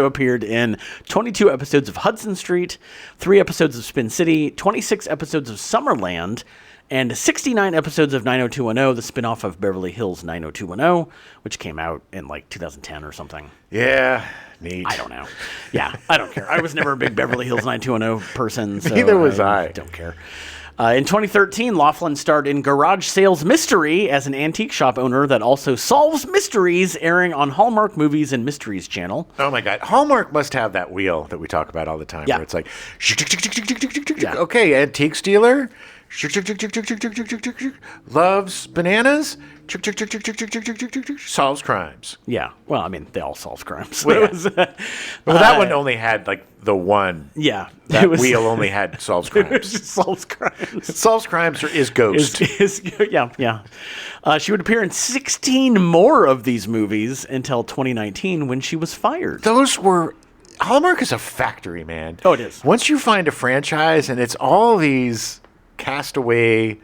appeared in 22 episodes of Hudson Street, 3 episodes of Spin City, 26 episodes of Summerland, and 69 episodes of 90210, the spin-off of Beverly Hills 90210, which came out in like 2010 or something. Yeah, neat. I don't know. Yeah, I don't care. I was never a big Beverly Hills 90210 person. So Neither was I. Don't care. In 2013, Loughlin starred in Garage Sales Mystery as an antique shop owner that also solves mysteries, airing on Hallmark Movies and Mysteries Channel. Oh my God. Hallmark must have that wheel that we talk about all the time. Yeah. Where it's like, Yeah. okay, antique dealer, loves bananas, solves crimes. Yeah. Well, I mean, they all solve crimes. Well, It Well, that one only had like the one. yeah. That wheel only had solves It crimes. just solves crimes. It solves crimes or is ghost. Yeah. She would appear in 16 more of these movies until 2019 when she was fired. Those were... Hallmark is a factory, man. Oh, it is. Once you find a franchise and it's all these castaway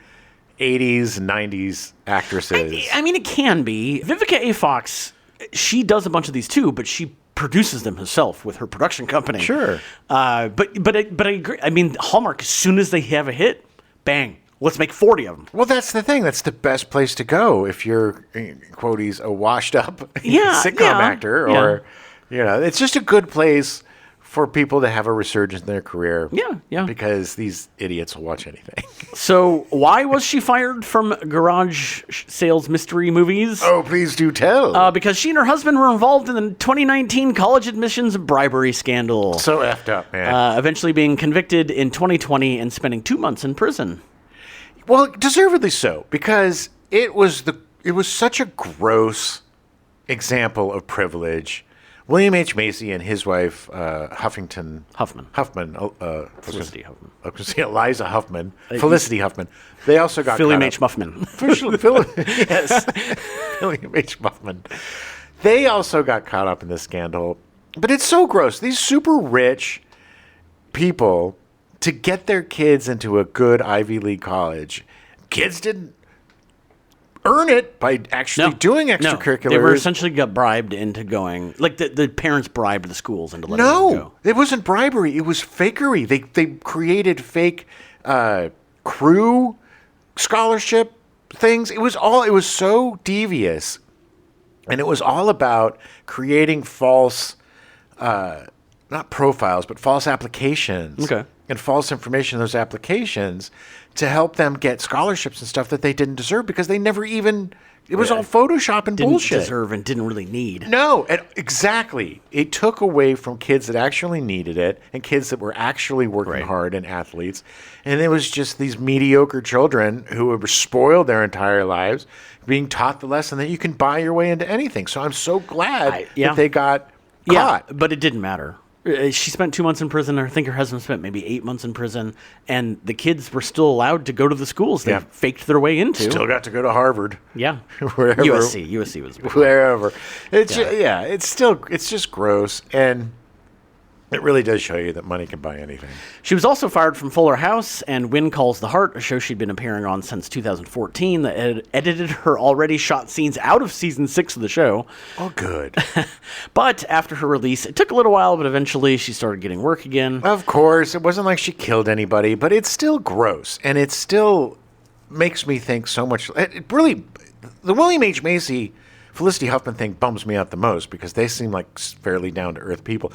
80s and 90s actresses. I mean, it can be. Vivica A. Fox, she does a bunch of these too, but she produces them herself with her production company. Sure. But I agree. I mean, Hallmark, as soon as they have a hit, bang, let's make 40 of them. Well, that's the thing. That's the best place to go if you're, in quoties, a washed-up sitcom actor. Or, it's just a good place for people to have a resurgence in their career. Yeah. Because these idiots will watch anything. So why was she fired from Garage Sales Mystery Movies? Oh, please do tell. Because she and her husband were involved in the 2019 college admissions bribery scandal. So effed up, man. Eventually being convicted in 2020 and spending 2 months in prison. Well, deservedly so, because it was such a gross example of privilege. William H. Macy and his wife, Huffman. Felicity Huffman. I was going to say Eliza Huffman. Felicity Huffman. They also got William caught H. up. Muffman. Yes. William H. Muffman. They also got caught up in this scandal. But it's so gross. These super rich people, to get their kids into a good Ivy League college, kids didn't earn it by actually doing extracurriculars. They were essentially got bribed into going. Like the parents bribed the schools into letting them go. It wasn't bribery. It was fakery. They created fake crew scholarship things. It was so devious, and it was all about creating false, not profiles, but false applications. Okay. And false information in those applications to help them get scholarships and stuff that they didn't deserve because they never even... It was all Photoshop and Didn't bullshit. deserve and didn't really need. No, exactly. It took away from kids that actually needed it and kids that were actually working hard and athletes. And it was just these mediocre children who were spoiled their entire lives being taught the lesson that you can buy your way into anything. So I'm so glad that they got caught. Yeah, but it didn't matter. She spent 2 months in prison. I think her husband spent maybe 8 months in prison. And the kids were still allowed to go to the schools they faked their way into. Still got to go to Harvard. Yeah. Wherever. USC was big. Wherever. It's just gross. And it really does show you that money can buy anything. She was also fired from Fuller House and Win Calls the Heart, a show she'd been appearing on since 2014 that edited her already shot scenes out of season 6 of the show. Oh, good. But after her release, it took a little while, but eventually she started getting work again. Of course. It wasn't like she killed anybody, but it's still gross. And it still makes me think so much. It really, the William H. Macy, Felicity Huffman thing bums me out the most because they seem like fairly down-to-earth people.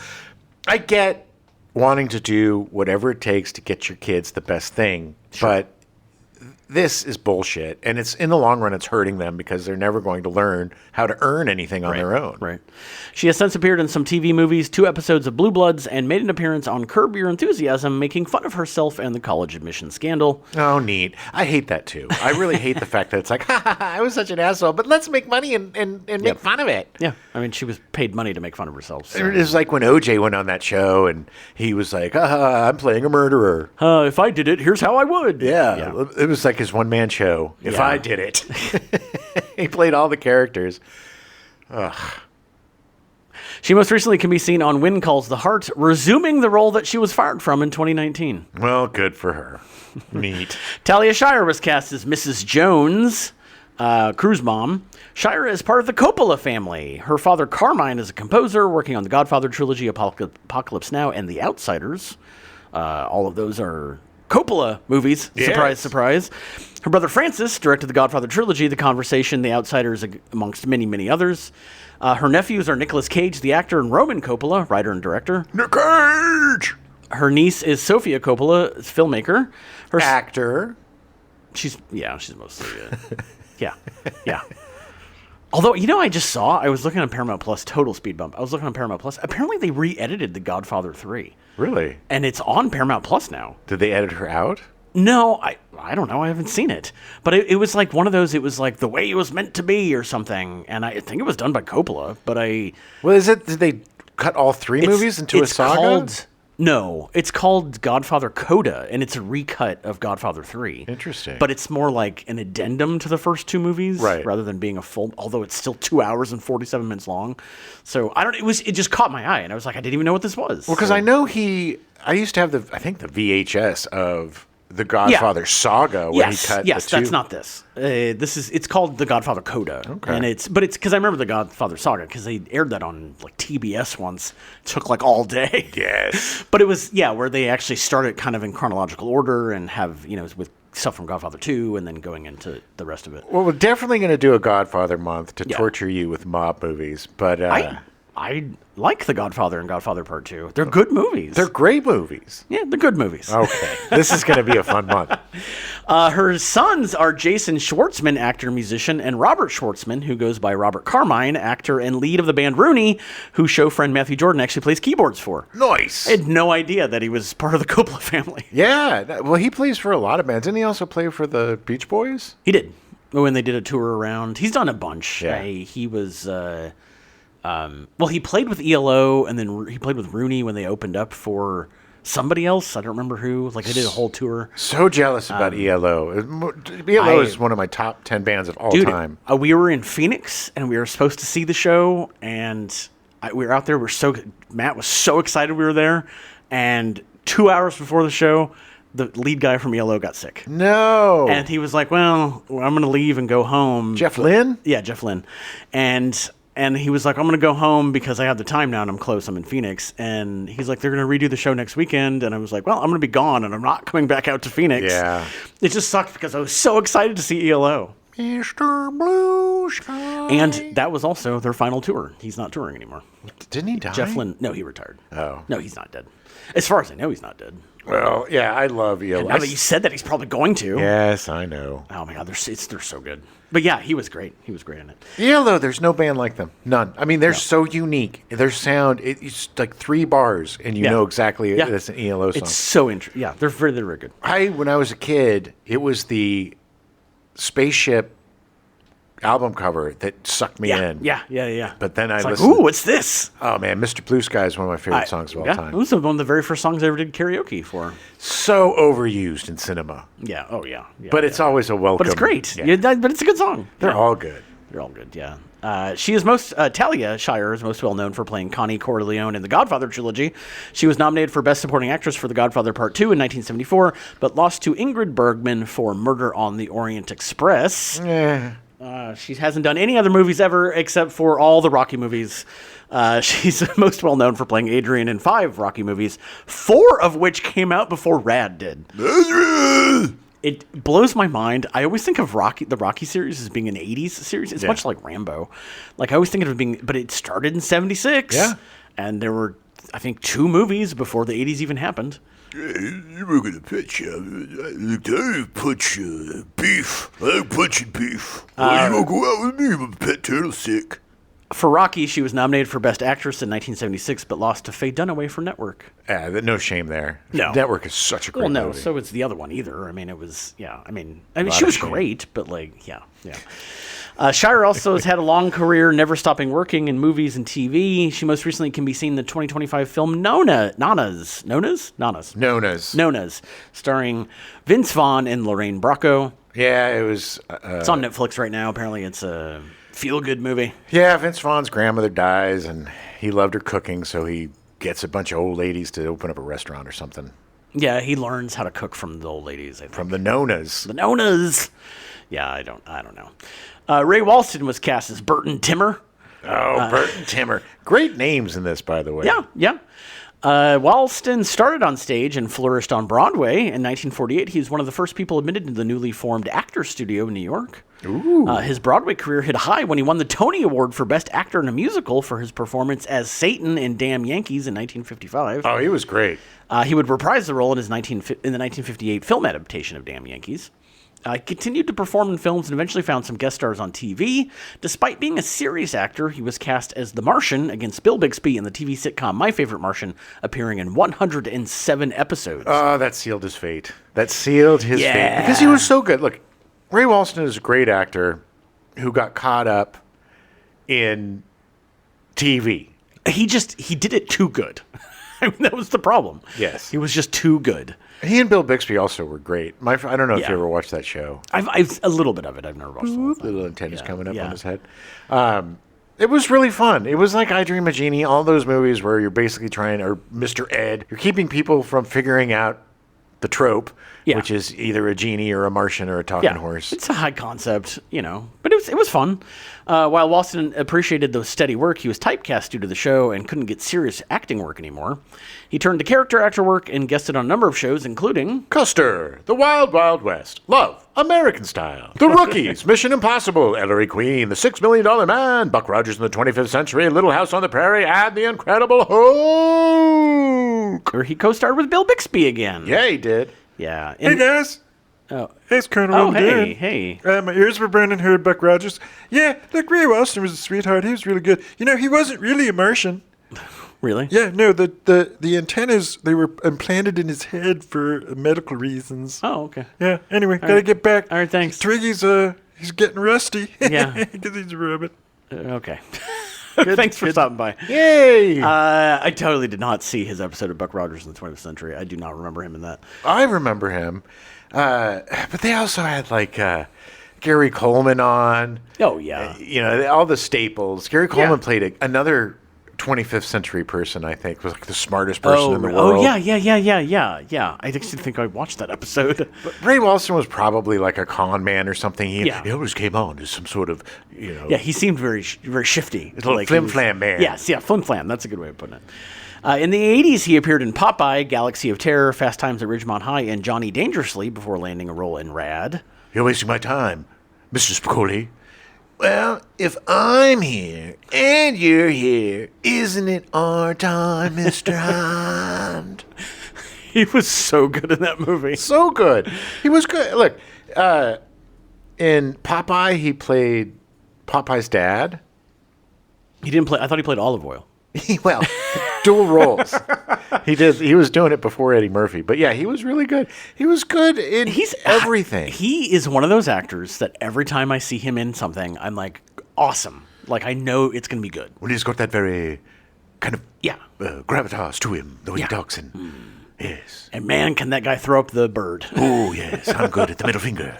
I get wanting to do whatever it takes to get your kids the best thing, but this is bullshit. And it's in the long run, it's hurting them because they're never going to learn how to earn anything on their own. Right. She has since appeared in some TV movies, 2 episodes of Blue Bloods, and made an appearance on Curb Your Enthusiasm, making fun of herself and the college admission scandal. Oh, neat. I hate that too. I really hate the fact that it's like, ha ha ha, I was such an asshole, but let's make money and make fun of it. Yeah. I mean, she was paid money to make fun of herself. So. It was like when OJ went on that show and he was like, I'm playing a murderer. If I did it, here's how I would. Yeah. It was like his one-man show. If I did it. He played all the characters. She most recently can be seen on Wind Calls the Heart, resuming the role that she was fired from in 2019. Well, good for her. Neat. Talia Shire was cast as Mrs. Jones, Crew's mom. Shire is part of the Coppola family. Her father, Carmine, is a composer working on the Godfather trilogy, Apocalypse Now, and The Outsiders. All of those are Coppola movies. Yes. Surprise, surprise. Her brother, Francis, directed the Godfather trilogy, The Conversation, The Outsiders, amongst many, many others. Her nephews are Nicolas Cage, the actor, and Roman Coppola, writer and director. Nick Cage! Her niece is Sofia Coppola, filmmaker. Her Actor. she's mostly yeah. Although, I was looking on Paramount Plus, total speed bump. I was looking on Paramount Plus. Apparently they re-edited The Godfather 3. Really? And it's on Paramount Plus now. Did they edit her out? No, I don't know. I haven't seen it. But it was like one of those, it was like The Way It Was Meant to Be or something. And I think it was done by Coppola, but Well, did they cut all three movies into a saga? No, it's called Godfather Coda, and it's a recut of Godfather 3. Interesting. But it's more like an addendum to the first two movies, right, rather than being a full, although it's still 2 hours and 47 minutes long. So it just caught my eye, and I was like, I didn't even know what this was. Well, because I used to have the VHS of the Godfather saga where he cut the two. That's not this. It's called The Godfather Coda. Okay. And it's because I remember The Godfather saga because they aired that on like TBS once. It took like all day. Yes. But it was, where they actually started kind of in chronological order and have, with stuff from Godfather 2 and then going into the rest of it. Well, we're definitely going to do a Godfather month to torture you with mob movies, but I like The Godfather and Godfather Part 2. They're good movies. They're great movies. Yeah, they're good movies. Okay. This is going to be a fun month. Her sons are Jason Schwartzman, actor, musician, and Robert Schwartzman, who goes by Robert Carmine, actor and lead of the band Rooney, who show friend Matthew Jordan actually plays keyboards for. Nice. I had no idea that he was part of the Coppola family. Yeah. Well, he plays for a lot of bands. Didn't he also play for the Beach Boys? He did. When they did a tour around. He's done a bunch. Yeah. He was... he played with ELO, and then he played with Rooney when they opened up for somebody else. I don't remember who. Like, they did a whole tour. So jealous about ELO. ELO is one of my top 10 bands of all time. We were in Phoenix, and we were supposed to see the show, and we were out there. Matt was so excited we were there, and 2 hours before the show, the lead guy from ELO got sick. No. And he was like, well, I'm going to leave and go home. Jeff Lynne? Yeah, Jeff Lynne. And he was like, I'm going to go home because I have the time now and I'm close. I'm in Phoenix. And he's like, they're going to redo the show next weekend. And I was like, well, I'm going to be gone and I'm not coming back out to Phoenix. Yeah. It just sucked because I was so excited to see ELO. Mr. Blue Sky. And that was also their final tour. He's not touring anymore. Didn't he die? Jeff Lynne, no, he retired. Oh. No, he's not dead. As far as I know, he's not dead. Well, yeah, I love ELO. Now that you said that, he's probably going to. Yes, I know. Oh, my God, they're so good. But yeah, he was great. He was great in it. ELO, there's no band like them. None. I mean, they're so unique. Their sound, it's like 3 bars, and you know exactly it's an ELO song. It's so interesting. Yeah, they're very, very good. When I was a kid, it was the Spaceship album cover that sucked me in. Yeah. But then I was like, listened. ooh, what's this? Oh, man, Mr. Blue Sky is one of my favorite songs of all time. It was one of the very first songs I ever did karaoke for. So overused in cinema. Yeah, oh yeah. But it's always a welcome. But it's great. Yeah. But it's a good song. They're all good. They're all good, yeah. Talia Shire is most well known for playing Connie Corleone in the Godfather trilogy. She was nominated for Best Supporting Actress for The Godfather Part 2 in 1974, but lost to Ingrid Bergman for Murder on the Orient Express. She hasn't done any other movies ever except for all the Rocky movies. She's most well known for playing Adrian in 5 Rocky movies, 4 of which came out before Rad did. It blows my mind. I always think of the Rocky series as being an 80s series. It's much like Rambo. Like, I always think of it being, but it started in 76. Yeah. And there were, I think, 2 movies before the 80s even happened. We're gonna pitch I punch beef. I punch beef. You gonna go out with me? My pet turtle's sick. For Rocky, she was nominated for Best Actress in 1976, but lost to Faye Dunaway for Network. No shame there. No. Network is such a great movie. movie. So it's the other one either. I mean, it was, I mean, she was great, but like, yeah. Shire also has had a long career, never stopping working in movies and TV. She most recently can be seen in the 2025 film Nonas, starring Vince Vaughn and Lorraine Bracco. Yeah, it was. It's on Netflix right now. Apparently, it's a feel-good movie. Yeah, Vince Vaughn's grandmother dies, and he loved her cooking, so he gets a bunch of old ladies to open up a restaurant or something. Yeah, he learns how to cook from the old ladies, I think. From the Nonas. The Nonas. Yeah, I don't know. Ray Walston was cast as Burton Timmer. Oh, Burton Timmer. Great names in this, by the way. Yeah. Walston started on stage and flourished on Broadway. In 1948, he was one of the first people admitted to the newly formed Actors Studio in New York. Ooh. His Broadway career hit high when he won the Tony Award for Best Actor in a Musical for his performance as Satan in Damn Yankees in 1955. Oh, he was great. He would reprise the role in the 1958 film adaptation of Damn Yankees. He continued to perform in films and eventually found some guest stars on TV. Despite being a serious actor, he was cast as the Martian against Bill Bixby in the TV sitcom My Favorite Martian, appearing in 107 episodes. Oh, that sealed his fate. That sealed his fate. Because he was so good. Look, Ray Walston is a great actor who got caught up in TV. He did it too good. I mean, that was the problem. Yes. He was just too good. He and Bill Bixby also were great. I don't know if you ever watched that show. I've a little bit of it. I've never watched the whole thing. Little antennas coming up on his head. It was really fun. It was like I Dream of Jeannie, all those movies where you're basically or Mr. Ed, you're keeping people from figuring out the trope, which is either a genie or a Martian or a talking horse. It's a high concept, but it was fun. While Walston appreciated the steady work, he was typecast due to the show and couldn't get serious acting work anymore. He turned to character actor work and guested on a number of shows, including Custer, The Wild Wild West, Love, American Style, The Rookies, Mission Impossible, Ellery Queen, The $6 Million Man, Buck Rogers in the 25th Century, Little House on the Prairie, and The Incredible Hulk. where he co-starred with Bill Bixby again. Yeah, he did. Yeah. Hey, guys. Oh, Hey, it's Colonel hey. My ears were burning, heard Buck Rogers. Yeah, look, Ray Walston was a sweetheart. He was really good. He wasn't really a Martian. Really? Yeah, no, the antennas, they were implanted in his head for medical reasons. Oh, okay. Yeah, anyway, gotta get back. All right, thanks. Twiggy's, he's getting rusty. Yeah. Because he's a rabbit. Okay. Thanks for stopping by. Yay! I totally did not see his episode of Buck Rogers in the 20th Century. I do not remember him in that. I remember him. But they also had Gary Coleman on. Oh, yeah. All the staples. Gary Coleman played another 25th century person, I think, was like the smartest person in the world. Oh, yeah. I actually think I watched that episode. But Ray Walston was probably like a con man or something. He always came on as some sort of, Yeah, he seemed very shifty. A little flim-flam man. Yes, flim-flam. That's a good way of putting it. In the 80s, he appeared in Popeye, Galaxy of Terror, Fast Times at Ridgemont High, and Johnny Dangerously before landing a role in Rad. You're wasting my time, Mr. Spicoli. Well, if I'm here and you're here, isn't it our time, Mr. Hind? He was so good in that movie. So good. He was good. Look, in Popeye, he played Popeye's dad. He didn't play. I thought he played Olive Oil. Well, dual roles. He did. He was doing it before Eddie Murphy, but yeah, he was really good. He was good in everything. He is one of those actors that every time I see him in something, I'm like, awesome. Like I know it's going to be good. Well, he's got that very kind of gravitas to him, the way he talks. And yes. And man, can that guy throw up the bird? Oh yes, I'm good at the middle finger.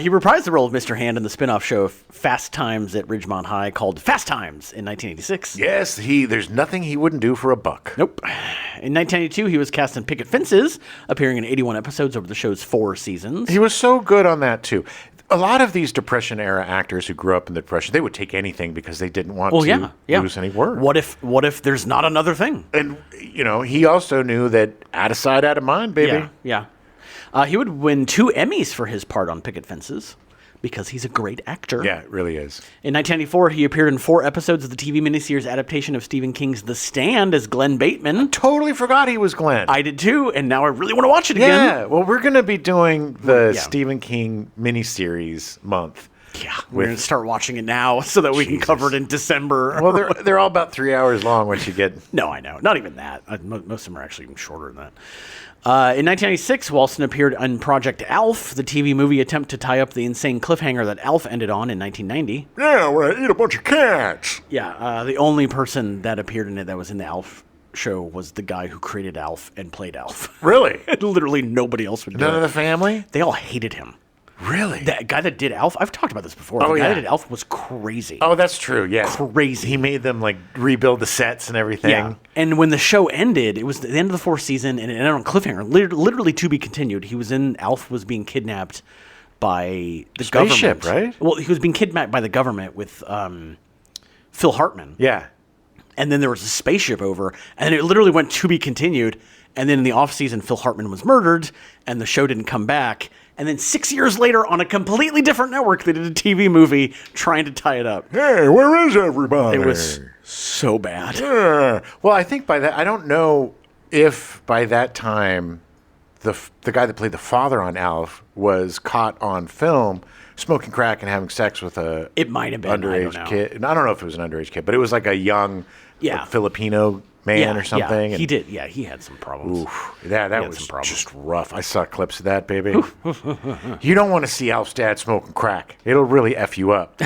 He reprised the role of Mr. Hand in the spin-off show Fast Times at Ridgemont High called Fast Times in 1986. Yes, there's nothing he wouldn't do for a buck. Nope. In 1982, he was cast in Picket Fences, appearing in 81 episodes over the show's 4 seasons. He was so good on that, too. A lot of these Depression-era actors who grew up in the Depression, they would take anything because they didn't want to lose any work. What if there's not another thing? And, he also knew that out of sight, out of mind, baby. Yeah. He would win 2 Emmys for his part on Picket Fences because he's a great actor. Yeah, it really is. In 1994, he appeared in 4 episodes of the TV miniseries adaptation of Stephen King's The Stand as Glenn Bateman. Totally forgot he was Glenn. I did too, and now I really want to watch it again. Yeah, well, we're going to be doing the Stephen King miniseries month. Yeah, we're going to start watching it now so that we can cover it in December. Well, they're all about 3 hours long once you get. No, I know. Not even that. Most of them are actually even shorter than that. In 1996, Walston appeared on Project Alf, the TV movie attempt to tie up the insane cliffhanger that Alf ended on in 1990. Yeah, where I eat a bunch of cats. Yeah, the only person that appeared in it that was in the Alf show was the guy who created Alf and played Alf. Really? Literally nobody else would do None it. of the family? They all hated him. Really? That guy that did Alf, I've talked about this before. Oh, the guy yeah. that did Alf was crazy. Oh, that's true. Yeah. Crazy. He made them like rebuild the sets and everything. Yeah. And when the show ended, it was the end of the fourth season, and it ended on cliffhanger. Literally to be continued. He was in Alf was being kidnapped by the Spaceship, government. right? Well, he was being kidnapped by the government with Phil Hartman. Yeah. And then there was a spaceship over, and it literally went to be continued. And then in the off season, Phil Hartman was murdered, and the show didn't come back. And then 6 years later, on a completely different network, they did a TV movie trying to tie it up. Hey, where is everybody? It was so bad. Well, I think by that, I don't know if by that time the guy that played the father on Alf was caught on film smoking crack and having sex with a It might have been. I don't underage know. kid. And I don't know if it was an underage kid, but it was like a young Yeah. like, Filipino man or something. Yeah, and- he did. Yeah, he had some problems. Oof, that had was some problems. just rough. I saw clips of that, baby. You don't want to see Alf's dad smoking crack. It'll really F you up.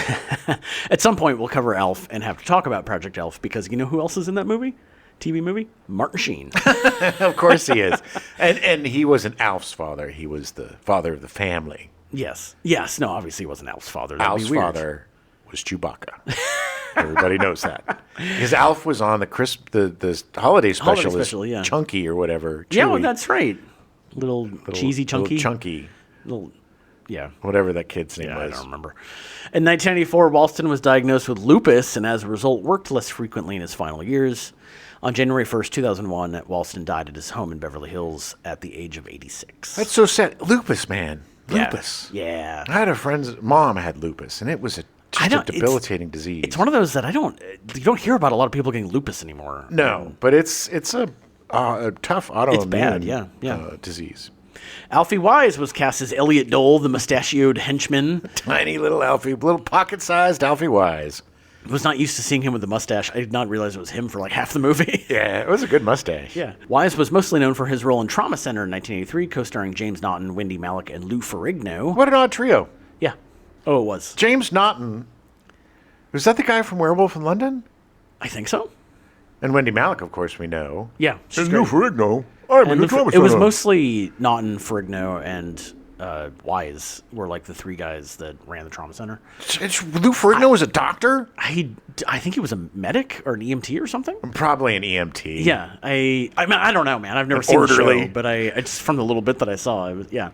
At some point, we'll cover Alf and have to talk about Project Alf because you know who else is in that movie? TV movie? Martin Sheen. Of course he is. And he wasn't Alf's father. He was the father of the family. Yes. Yes. No, obviously he wasn't Alf's father. That'd Alf's be weird. father was Chewbacca. Everybody knows that. Because Alf was on the holiday special, special, yeah. Chunky or whatever. Yeah, well, Chewy. that's right. Little cheesy chunky. Little chunky. Little- yeah. Whatever that kid's name Yeah, I was. don't remember. In 1994, Walston was diagnosed with lupus and as a result worked less frequently in his final years. On January 1st, 2001, Walston died at his home in Beverly Hills at the age of 86. That's so sad. Lupus, man. Yeah. Lupus. Yeah. I had a friend's mom had lupus, and it was just a don't- debilitating disease. It's one of those that you don't hear about a lot of people getting lupus anymore. No, but it's a tough autoimmune bad, yeah. disease. Alfie Wise was cast as Elliot Dole, the mustachioed henchman. Tiny little Alfie, little pocket-sized Alfie Wise. Was not used to seeing him with the mustache. I did not realize it was him for like half the movie. Yeah, it was a good mustache. Yeah. Wise was mostly known for his role in Trauma Center in 1983, co-starring James Naughton, Wendy Malick, and Lou Ferrigno. What an odd trio. Yeah. Oh, it was. James Naughton. Was that the guy from Werewolf in London? I think so. And Wendy Malick, of course, we know. Yeah. she's And Lou great. Ferrigno. I'm in And the drama it was center. mostly Naughton, Ferrigno, and Wise were like the three guys that ran the Trauma Center. Lou Ferrigno was a doctor? I think he was a medic or an EMT or something. Probably an EMT. Yeah, I mean, I don't know, man. I've never seen orderly. the show, but I just from the little bit that I saw, it was yeah.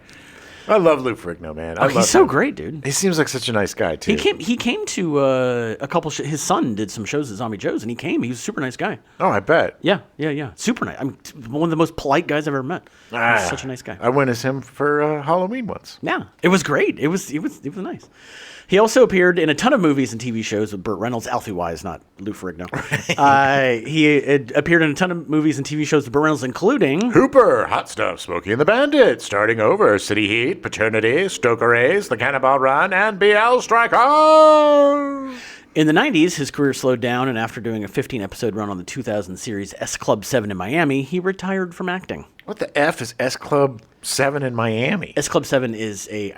I love Lou Ferrigno, man. Oh, he's so great, dude. He seems like such a nice guy, too. He came to a couple. His son did some shows at Zombie Joe's, and he came. He was a super nice guy. Oh, I bet. Yeah, super nice. I'm one of the most polite guys I've ever met. He's such a nice guy. I went as him for Halloween once. Yeah, it was great. It was nice. He also appeared in a ton of movies and TV shows with Burt Reynolds, Alfie Wise, not Lou Ferrigno. He appeared in a ton of movies and TV shows with Burt Reynolds, including Hooper, Hot Stuff, Smokey and the Bandit, Starting Over, City Heat, Paternity, Stoker Ace, The Cannonball Run, and BL Striker. In the 90s, his career slowed down, and after doing a 15-episode run on the 2000 series S Club 7 in Miami, he retired from acting. What the F is S Club 7 in Miami? S Club 7 is I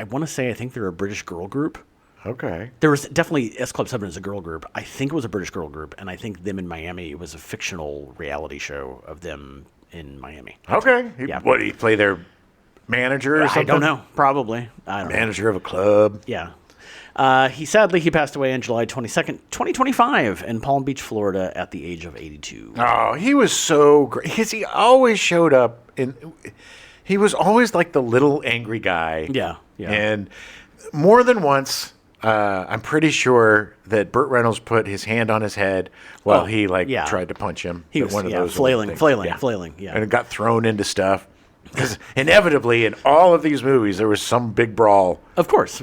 think they're a British girl group. Okay. There was definitely S Club 7 is a girl group. I think it was a British girl group, and I think them in Miami, it was a fictional reality show of them in Miami. Okay. Yeah. What, he play their manager or something? I don't know. Probably. I don't know. Manager of a club. Yeah. He passed away on July 22nd, 2025 in Palm Beach, Florida at the age of 82. Oh, he was so great. Because he always showed up he was always like the little angry guy. Yeah. And more than once, I'm pretty sure that Burt Reynolds put his hand on his head while he tried to punch him. He was flailing. Yeah. And it got thrown into stuff. Because inevitably, in all of these movies, there was some big brawl. Of course.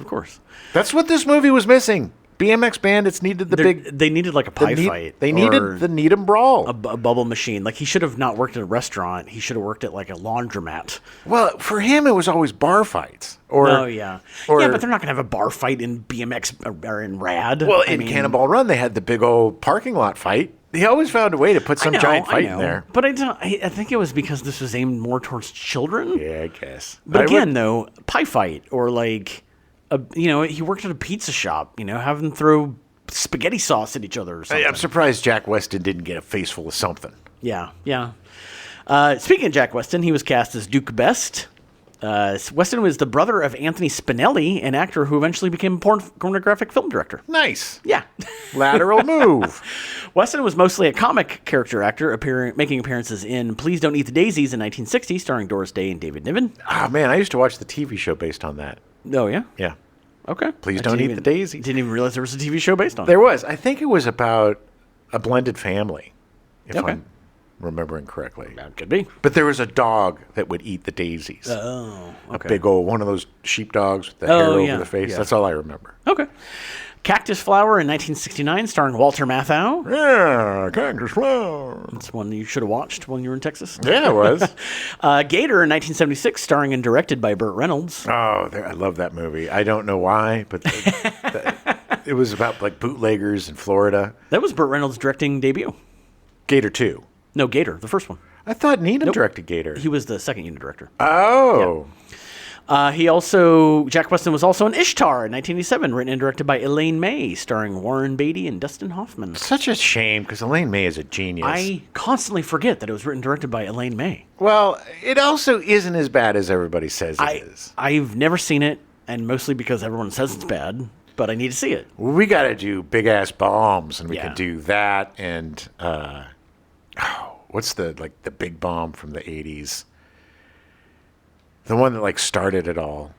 That's what this movie was missing. BMX Bandits needed They needed like a pie fight. They or needed the Needham Brawl. a bubble machine. Like he should have not worked at a restaurant. He should have worked at like a laundromat. Well, for him, it was always bar fights. Oh yeah, or- yeah. But they're not going to have a bar fight in BMX or in Rad. Well, in Cannonball Run, they had the big old parking lot fight. He always found a way to put some giant fight in there. But I think it was because this was aimed more towards children. Yeah, I guess. But again, though, pie fight or like, he worked at a pizza shop. Have them throw spaghetti sauce at each other or something. I'm surprised Jack Weston didn't get a face full of something. Yeah. Speaking of Jack Weston, he was cast as Duke Best. Weston was the brother of Anthony Spinelli, an actor who eventually became a pornographic film director. Nice. Yeah. Lateral move. Weston was mostly a comic character actor, making appearances in Please Don't Eat the Daisies in 1960, starring Doris Day and David Niven. Oh, man, I used to watch the TV show based on that. Oh, yeah? Yeah. Okay. Please Don't Eat the Daisies. Didn't even realize there was a TV show based on it. There was. I think it was about a blended family, if Okay. I'm remembering correctly. That could be. But there was a dog that would eat the daisies. Oh, okay. A big old one of those sheepdogs with the hair over the face. yeah. That's all I remember. Okay. Cactus Flower in 1969, starring Walter Matthau. Yeah, Cactus Flower. That's one you should have watched when you were in Texas. Yeah, it was. Gator in 1976, starring and directed by Burt Reynolds. I love that movie. I don't know why, but it was about like bootleggers in Florida. That was Burt Reynolds' directing debut. Gator 2. No, Gator, the first one. I thought Needham directed Gator. He was the second unit director. Oh. Jack Weston was also in Ishtar in 1987, written and directed by Elaine May, starring Warren Beatty and Dustin Hoffman. Such a shame because Elaine May is a genius. I constantly forget that it was written and directed by Elaine May. Well, it also isn't as bad as everybody says it is. I've never seen it, and mostly because everyone says it's bad, but I need to see it. We got to do Big Ass Bombs, and we Yeah. could do that and what's the big bomb from the 80s? The one that started it all.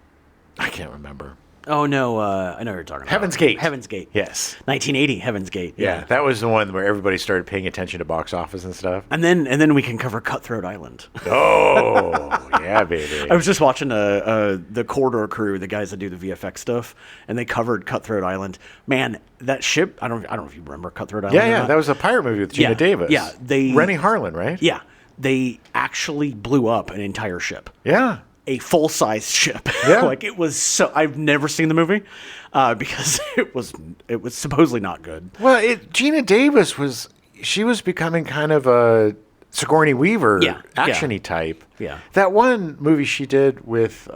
I can't remember. Oh, no, I know what you're talking about. Heaven's Gate. Heaven's Gate. Yes. 1980, Heaven's Gate. Yeah, that was the one where everybody started paying attention to box office and stuff. And then we can cover Cutthroat Island. Oh, yeah, baby. I was just watching the Corridor Crew, the guys that do the VFX stuff, and they covered Cutthroat Island. Man, that ship, I don't know if you remember Cutthroat Island. Yeah, or yeah, not. that was a pirate movie with Gina Yeah, Davis. yeah, Rennie Harlan, right? Yeah, they actually blew up an entire ship. Yeah. A full-size ship. Yeah. It was so. I've never seen the movie because it was supposedly not good. Well, Gina Davis was becoming kind of a Sigourney Weaver action-y type. Yeah. That one movie she did with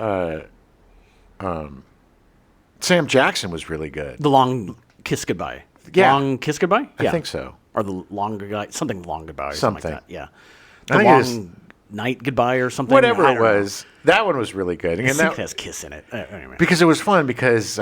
Sam Jackson was really good. The Long Kiss Goodbye. Yeah. Long Kiss Goodbye? I think so. Or the Long Goodbye, something Long Goodbye. Something. Like that. Yeah. I The think it was- Long Night Goodbye or something. Whatever I it don't know. was, that one was really good. I And think that, it has Kiss in it. Anyway. because it was fun because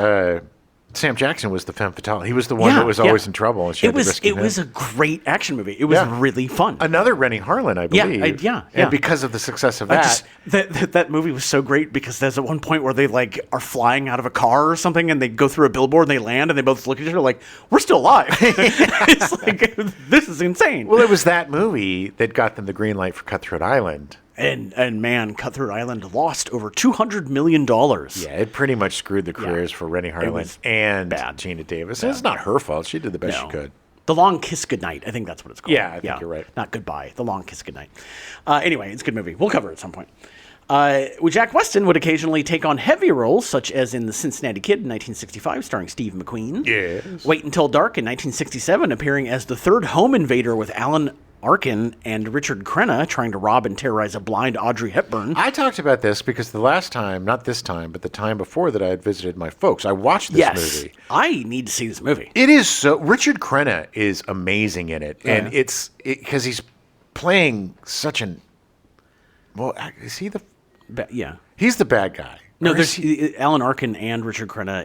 Sam Jackson was the femme fatale. He was the one that was always in trouble. And she had to rescue him. was a great action movie. It was Yeah. really fun. Another Rennie Harlan, I Yeah, believe. yeah. And because of the success of that, that movie was so great because there's at one point where they are flying out of a car or something and they go through a billboard and they land and they both look at each other like, we're still alive. It's like, this is insane. well, it was that movie that got them the green light for Cutthroat Island. And man, Cutthroat Island lost over $200 million. Yeah, it pretty much screwed the careers for Rennie Harlan was and bad. Gina Davis. And it's not her fault. She did the best she No. could. The Long Kiss Goodnight. I think that's what it's called. Yeah, I think you're right. Not Goodbye. The Long Kiss Goodnight. Anyway, it's a good movie. We'll cover it at some point. Jack Weston would occasionally take on heavy roles, such as in The Cincinnati Kid in 1965, starring Steve McQueen. Yes. Wait Until Dark in 1967, appearing as the third home invader with Alan Arkin and Richard Crenna trying to rob and terrorize a blind Audrey Hepburn. I talked about this because the last time, not this time, but the time before that I had visited my folks, I watched this movie. I need to see this movie. It is so. Richard Crenna is amazing in it. And Yeah. it's because he's playing such an. Well, is he the. Yeah. He's the bad guy. No, Or is there's Alan Arkin and Richard Crenna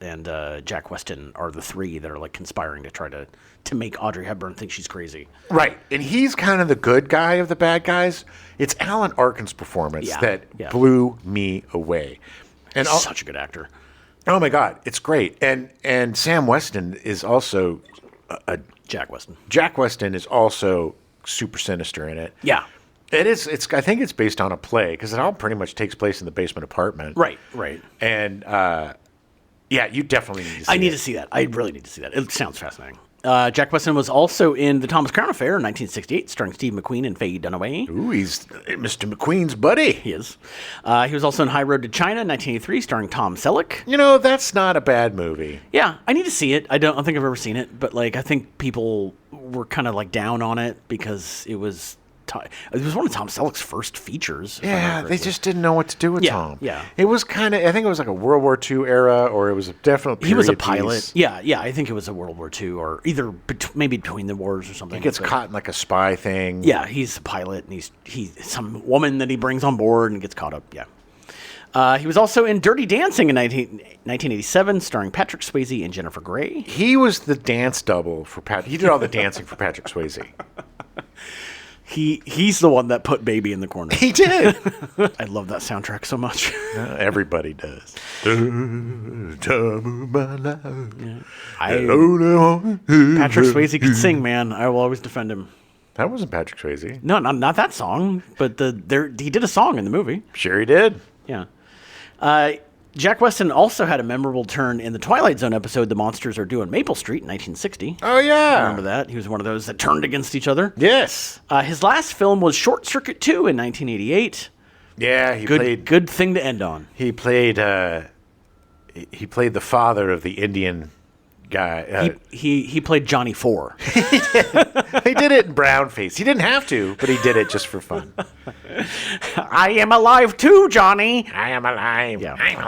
and Jack Weston are the three that are conspiring to try to make Audrey Hepburn think she's crazy. Right. And he's kind of the good guy of the bad guys. It's Alan Arkin's performance that blew me away. And Such a good actor. oh my God, it's great. And Sam Weston is also Jack Weston. Jack Weston is also super sinister in it. Yeah. It is. I think it's based on a play because it all pretty much takes place in the basement apartment. Right. And Yeah, you definitely need to see I need it. to see that. I really need to see that. It sounds fascinating. Jack Weston was also in The Thomas Crown Affair in 1968, starring Steve McQueen and Faye Dunaway. Ooh, he's Mr. McQueen's buddy. He is. He was also in High Road to China in 1983, starring Tom Selleck. You know, that's not a bad movie. Yeah, I need to see it. I don't think I've ever seen it, but like I think people were kind of like down on it because it was one of Tom Selleck's first features. if I remember Yeah, they correctly. just didn't know what to do with Yeah, Tom. yeah. It was kind of, I think it was like a World War II era, or it was a definite period He was a piece. pilot. Yeah, I think it was a World War II, or either maybe between the wars or something. He gets but- caught in like a spy thing. Yeah, he's a pilot, and he's some woman that he brings on board and gets caught up. Yeah. He was also in Dirty Dancing in 1987, starring Patrick Swayze and Jennifer Grey. He was the dance double for Pat. He did all the dancing for Patrick Swayze. He's the one that put Baby in the corner. He did. I love that soundtrack so much. Everybody does. Time of my life. Patrick Swayze could sing, man. I will always defend him. That wasn't Patrick Swayze. No, not that song, but he did a song in the movie. Sure he did. Yeah. Jack Weston also had a memorable turn in the Twilight Zone episode "The Monsters Are Due on Maple Street" in 1960. Oh, yeah. Remember that? He was one of those that turned against each other. Yes. His last film was Short Circuit 2 in 1988. Yeah, he played. Good thing to end on. He played. He played the father of the Indian guy. He played Johnny 4. He did it in brown face. He didn't have to, but he did it just for fun. I am alive too, Johnny. I am alive. Yeah. I'm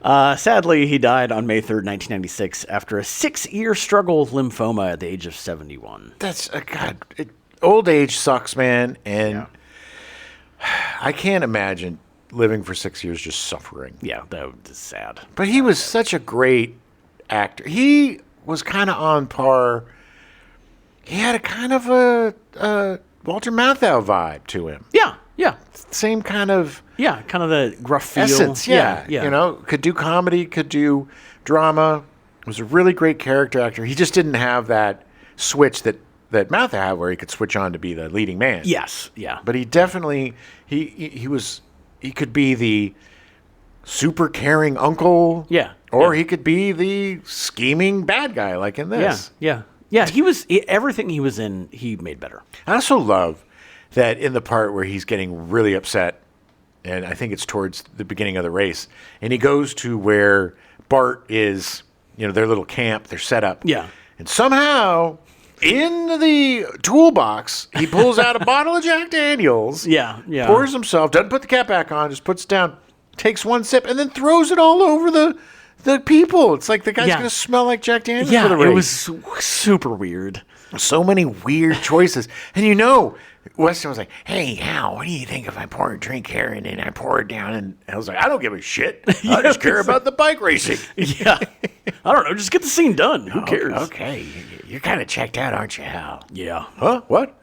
alive. Sadly, he died on May 3rd, 1996, after a 6-year struggle with lymphoma at the age of 71. That's God. Old age sucks, man, and I can't imagine living for 6 years just suffering. Yeah, that was sad. But he was such a great actor. He was kind of on par. He had a kind of a Walter Matthau vibe to him. Yeah. Same kind of Yeah, kind of the gruff feel. essence. Yeah. You know, could do comedy, could do drama. Was a really great character actor. He just didn't have that switch that Matthau had, where he could switch on to be the leading man. Yes, yeah. But he definitely he could be the super caring uncle. Yeah, Or yeah. he could be the scheming bad guy, like in this. Yeah. Everything he was in, he made better. I also love that in the part where he's getting really upset, and I think it's towards the beginning of the race, and he goes to where Bart is, their little camp, their setup. Yeah. And somehow, in the toolbox, he pulls out a bottle of Jack Daniels. Yeah. Pours himself, doesn't put the cap back on, just puts it down, takes one sip, and then throws it all over the people. It's like the guy's Yeah. going to smell like Jack Daniels Yeah, for the race. it was super weird. So many weird choices. And Weston was like, "Hey, Hal, what do you think if I pour a drink here and then I pour it down?" And I was like, "I don't give a shit. I just care about the bike racing." Yeah. I don't know. Just get the scene done. Who cares? Okay. You're kind of checked out, aren't you, Hal? Yeah. Huh? What?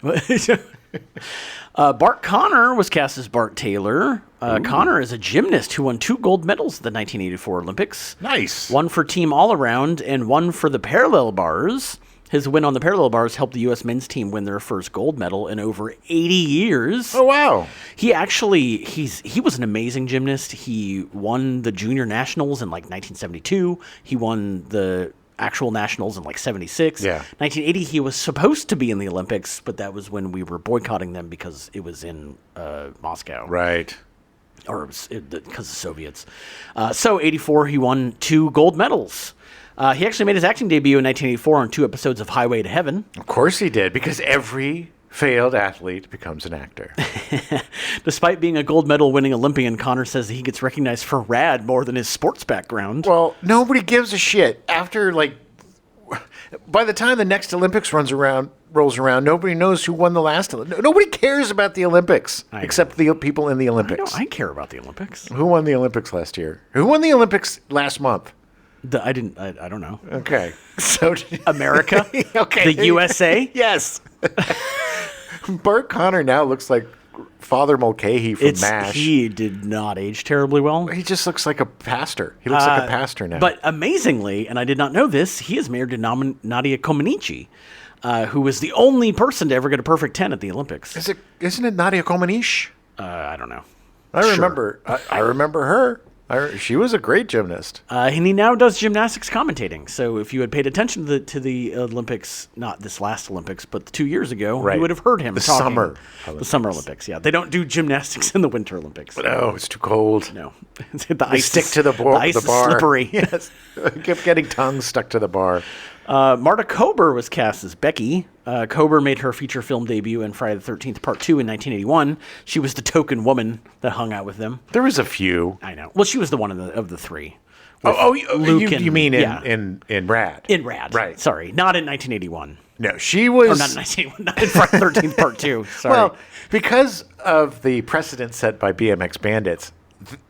Bart Connor was cast as Bart Taylor. Connor is a gymnast who won 2 gold medals at the 1984 Olympics. Nice. One for team all-around and one for the parallel bars. His win on the parallel bars helped the U.S. men's team win their first gold medal in over 80 years. Oh, wow. He actually, he was an amazing gymnast. He won the junior nationals in like 1972. He won the actual nationals in like 76. Yeah. 1980, he was supposed to be in the Olympics, but that was when we were boycotting them because it was in Moscow. Right. Or because of Soviets. So 84, he won 2 gold medals. He actually made his acting debut in 1984 on 2 episodes of Highway to Heaven. Of course he did, because every failed athlete becomes an actor. Despite being a gold medal winning Olympian, Connor says that he gets recognized for rad more than his sports background. Well, nobody gives a shit. After, by the time the next Olympics rolls around, nobody knows who won the last Olympics. Nobody cares about the Olympics, except the people in the Olympics. I care about the Olympics. Who won the Olympics last year? Who won the Olympics last month? I don't know. Okay. So America? Okay. The USA? Yes. Bart Connor now looks like Father Mulcahy from MASH. He did not age terribly well. He just looks like a pastor. He looks like a pastor now. But amazingly, and I did not know this, he is married to Nadia Comaneci, who was the only person to ever get a perfect 10 at the Olympics. Isn't it Nadia Comaneci? I don't know. I remember her. She was a great gymnast. And he now does gymnastics commentating. So if you had paid attention to the Olympics, not this last Olympics, but 2 years ago, Right. you would have heard him The talking. Summer The Summer Olympics, yeah. They don't do gymnastics in the Winter Olympics. No, it's too cold. No. The They ice stick is- to the bar. The ice is slippery. Yes. I kept getting tongues stuck to the bar. Marta Kober was cast as Becky. Kober made her feature film debut in Friday the 13th Part 2 in 1981. She was the token woman that hung out with them. There was a few. I know. Well, she was the one of the three. You and- mean yeah. in Rad? In Rad. Right. Sorry. Not in 1981. No, she was. Or not in 1981. Not in Friday the 13th Part 2. Sorry. Well, because of the precedent set by BMX Bandits,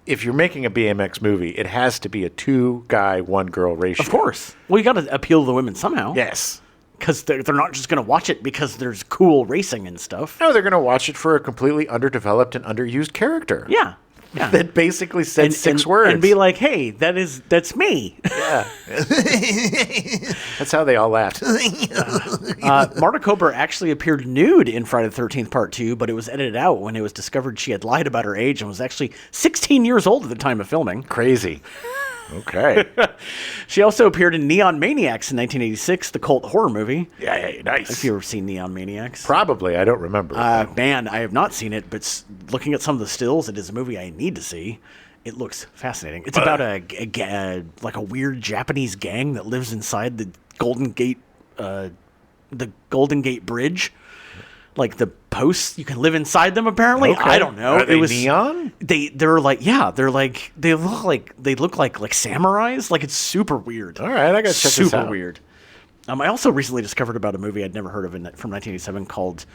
if you're making a BMX movie, it has to be a 2-guy, 1-girl ratio. of course. Well, you got to appeal to the women somehow. Yes. Because they're not just going to watch it because there's cool racing and stuff. No, they're going to watch it for a completely underdeveloped and underused character. Yeah. Yeah. That basically said 6 words. And be like, hey, that's me. Yeah. That's how they all laughed. Marta Kober actually appeared nude in Friday the 13th Part 2, but it was edited out when it was discovered she had lied about her age and was actually 16 years old at the time of filming. Crazy. Okay. She also appeared in Neon Maniacs in 1986, the cult horror movie. Yeah, nice. Have you ever seen Neon Maniacs? Probably. I don't remember. Man, I have not seen it, but looking at some of the stills, it is a movie I need to see. It looks fascinating. It's about like a weird Japanese gang that lives inside the Golden Gate Bridge. Like the posts, you can live inside them. Apparently, Okay. I don't know. Are they it was neon? They look like samurais. Like it's super weird. All right, I gotta check this super out. weird. I also recently discovered about a movie I'd never heard of from 1987 called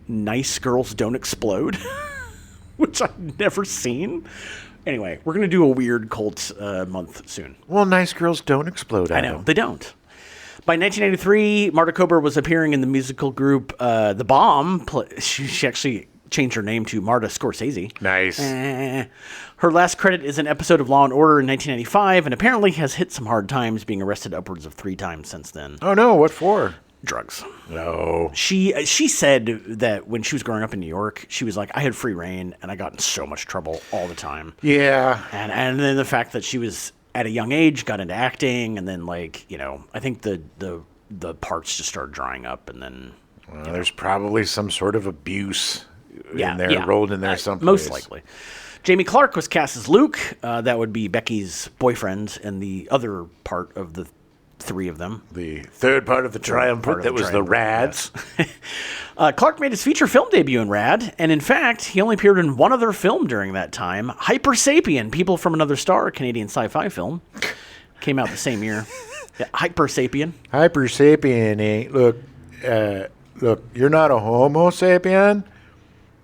"Nice Girls Don't Explode," which I've never seen. Anyway, we're gonna do a weird cult month soon. Well, nice girls don't explode. I know they don't. By 1983, Marta Kober was appearing in the musical group The Bomb. She actually changed her name to Marta Scorsese. Nice. Her last credit is an episode of Law & Order in 1995, and apparently has hit some hard times, being arrested upwards of 3 times since then. Oh no, what for? Drugs. No. She said that when she was growing up in New York, she was like, I had free reign, and I got in so much trouble all the time. Yeah. And then the fact that she was at a young age got into acting, and then I think the parts just started drying up, and then Well, there's probably some sort of abuse in there, rolled in there someplace. most likely. Jamie Clark was cast as Luke. That would be Becky's boyfriend, and the other part of the 3 of them. The third part of the triumvirate that was the Rads. Clark made his feature film debut in Rad, and in fact, he only appeared in one other film during that time, Hyper Sapien, People from Another Star, a Canadian sci-fi film. Came out the same year. Yeah, Hyper Sapien. Hyper sapien, eh? Look, you're not a Homo sapien.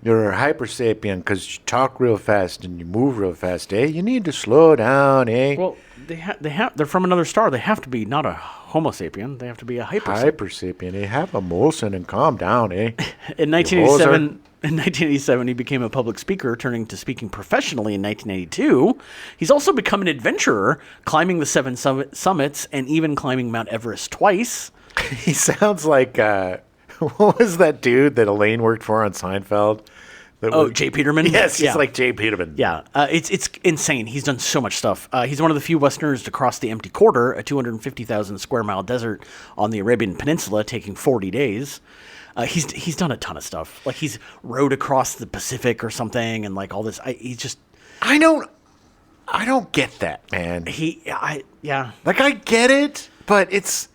You're a hyper sapien because you talk real fast and you move real fast, eh? You need to slow down, eh? Well, they're from another star. They have to be not a Homo sapien. They have to be a hyper sapien. Hyper sapien, eh? Have a Molson and calm down, eh? In 1987, he became a public speaker, turning to speaking professionally in 1982. He's also become an adventurer, climbing the 7 summits and even climbing Mount Everest twice. He sounds like, what was that dude that Elaine worked for on Seinfeld? Jay Peterman? Yes, he's Yeah. like Jay Peterman. Yeah, it's insane. He's done so much stuff. He's one of the few Westerners to cross the Empty Quarter, a 250,000 square mile desert on the Arabian Peninsula, taking 40 days. He's done a ton of stuff. Like he's rowed across the Pacific or something, and like all this. I don't get that, man. Yeah, Like I get it, but it's